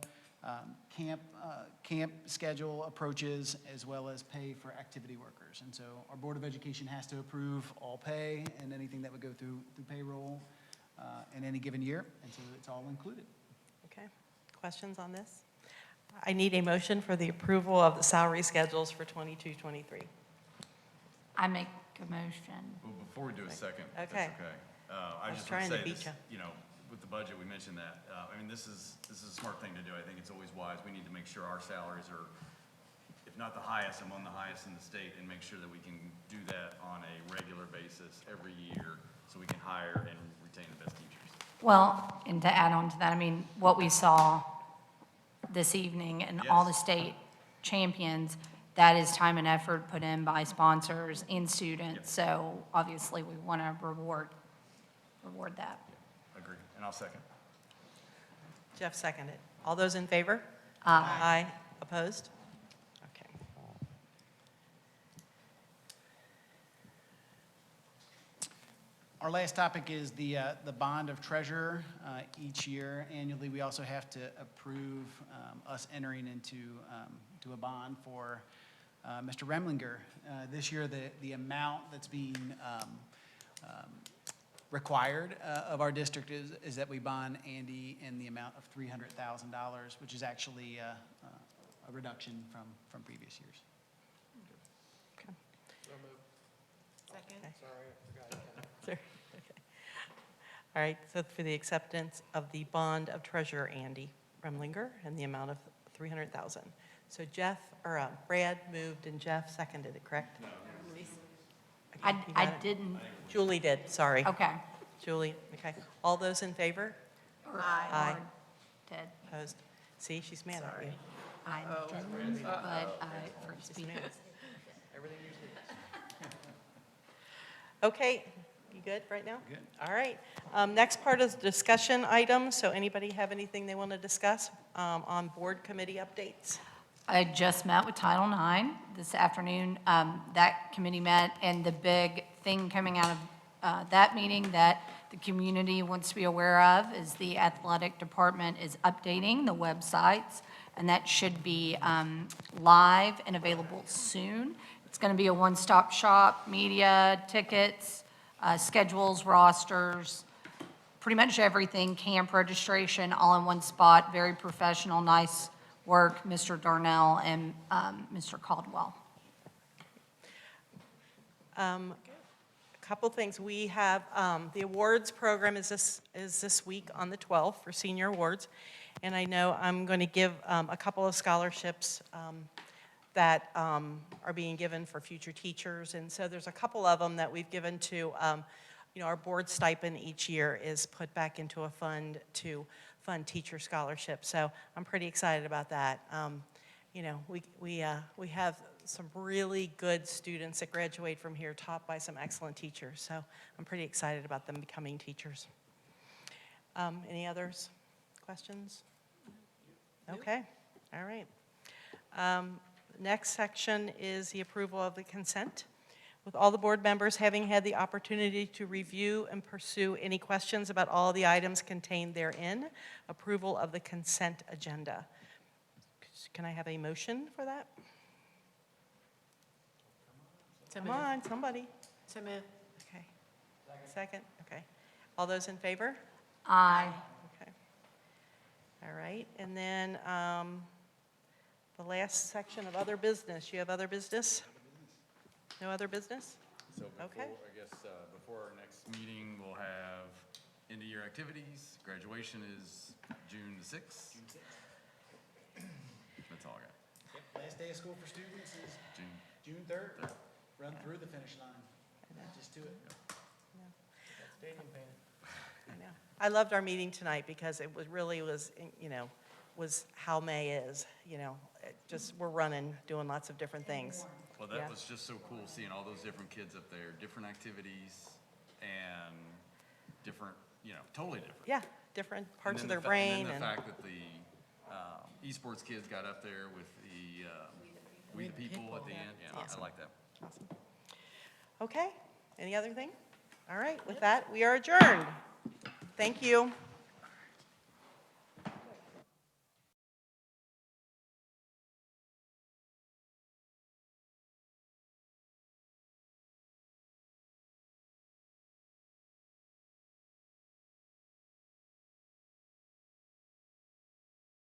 camp schedule approaches, as well as pay for activity workers. And so our Board of Education has to approve all pay and anything that would go through payroll in any given year. And so it's all included. Okay, questions on this? I need a motion for the approval of the salary schedules for 22-23. I make a motion. Well, before we do a second, if Okay. that's okay. I I was just want trying to to say beat this, ya. you know, with the budget, we mentioned that. I mean, this is a smart thing to do. I think it's always wise. We need to make sure our salaries are, if not the highest, among the highest in the state, and make sure that we can do that on a regular basis every year so we can hire and retain the best teachers. Well, and to add on to that, I mean, what we saw this evening and all the Yes. state champions, that is time and effort put in by sponsors and students. So obviously, we want to reward that. Agree, and I'll second. Jeff seconded. All those in favor? Aye. Aye. Opposed? Okay. Our last topic is the bond of treasurer. Each year, annually, we also have to approve us entering into to a bond for Mr. Remlinger. This year, the amount that's being required of our district is that we bond Andy in the amount of $300,000, which is actually a reduction from previous years. Second. Sorry. Okay. All right, so for the acceptance of the bond of treasurer Andy Remlinger in the amount of $300,000. So Brad moved and Jeff seconded it, correct? No. I didn't. Julie did, sorry. Okay. Julie, okay. All those in favor? Aye. Did. Opposed? See, she's mad at you. I didn't, but for speech. Okay, you good right now? Good. All right. Next part is discussion items. So anybody have anything they want to discuss on board committee updates? I just met with Title IX this afternoon. That committee met, and the big thing coming out of that meeting that the community wants to be aware of is the athletic department is updating the websites, and that should be live and available soon. It's going to be a one-stop shop, media, tickets, schedules, rosters, pretty much everything, camp registration, all in one spot, very professional, nice work, Mr. Darnell and Mr. Caldwell. A couple things. We have, the awards program is this week on the 12th for senior awards. And I know I'm going to give a couple of scholarships that are being given for future teachers. And so there's a couple of them that we've given to, our board stipend each year is put back into a fund to fund teacher scholarships. So I'm pretty excited about that. We have some really good students that graduate from here taught by some excellent teachers. So I'm pretty excited about them becoming teachers. Any others? Questions? Okay, all right. Next section is the approval of the consent. With all the board members having had the opportunity to review and pursue any questions about all the items contained therein, approval of the consent agenda. Can I have a motion for that? Come on, somebody. So move. Okay. Second, okay. All those in favor? Aye. Okay. All right, and then the last section of other business. You have other business? No other business? So Okay. I guess before our next meeting, we'll have end-of-year activities. Graduation is June the 6th. That's all I got. Last day of school for students is June 3rd. Run through the finish line. Just do it. Stadium painted. I know. I loved our meeting tonight because it was how May is, just, we're running, doing lots of different things. Well, Yeah. that was just so cool, seeing all those different kids up there, different activities, and different, totally different. Yeah, different parts of And their then brain. And then and the fact that the esports kids got up there with the We the People at the end. Yeah, I like that. Awesome. Okay, any other thing? All right, with that, we are adjourned. Thank you.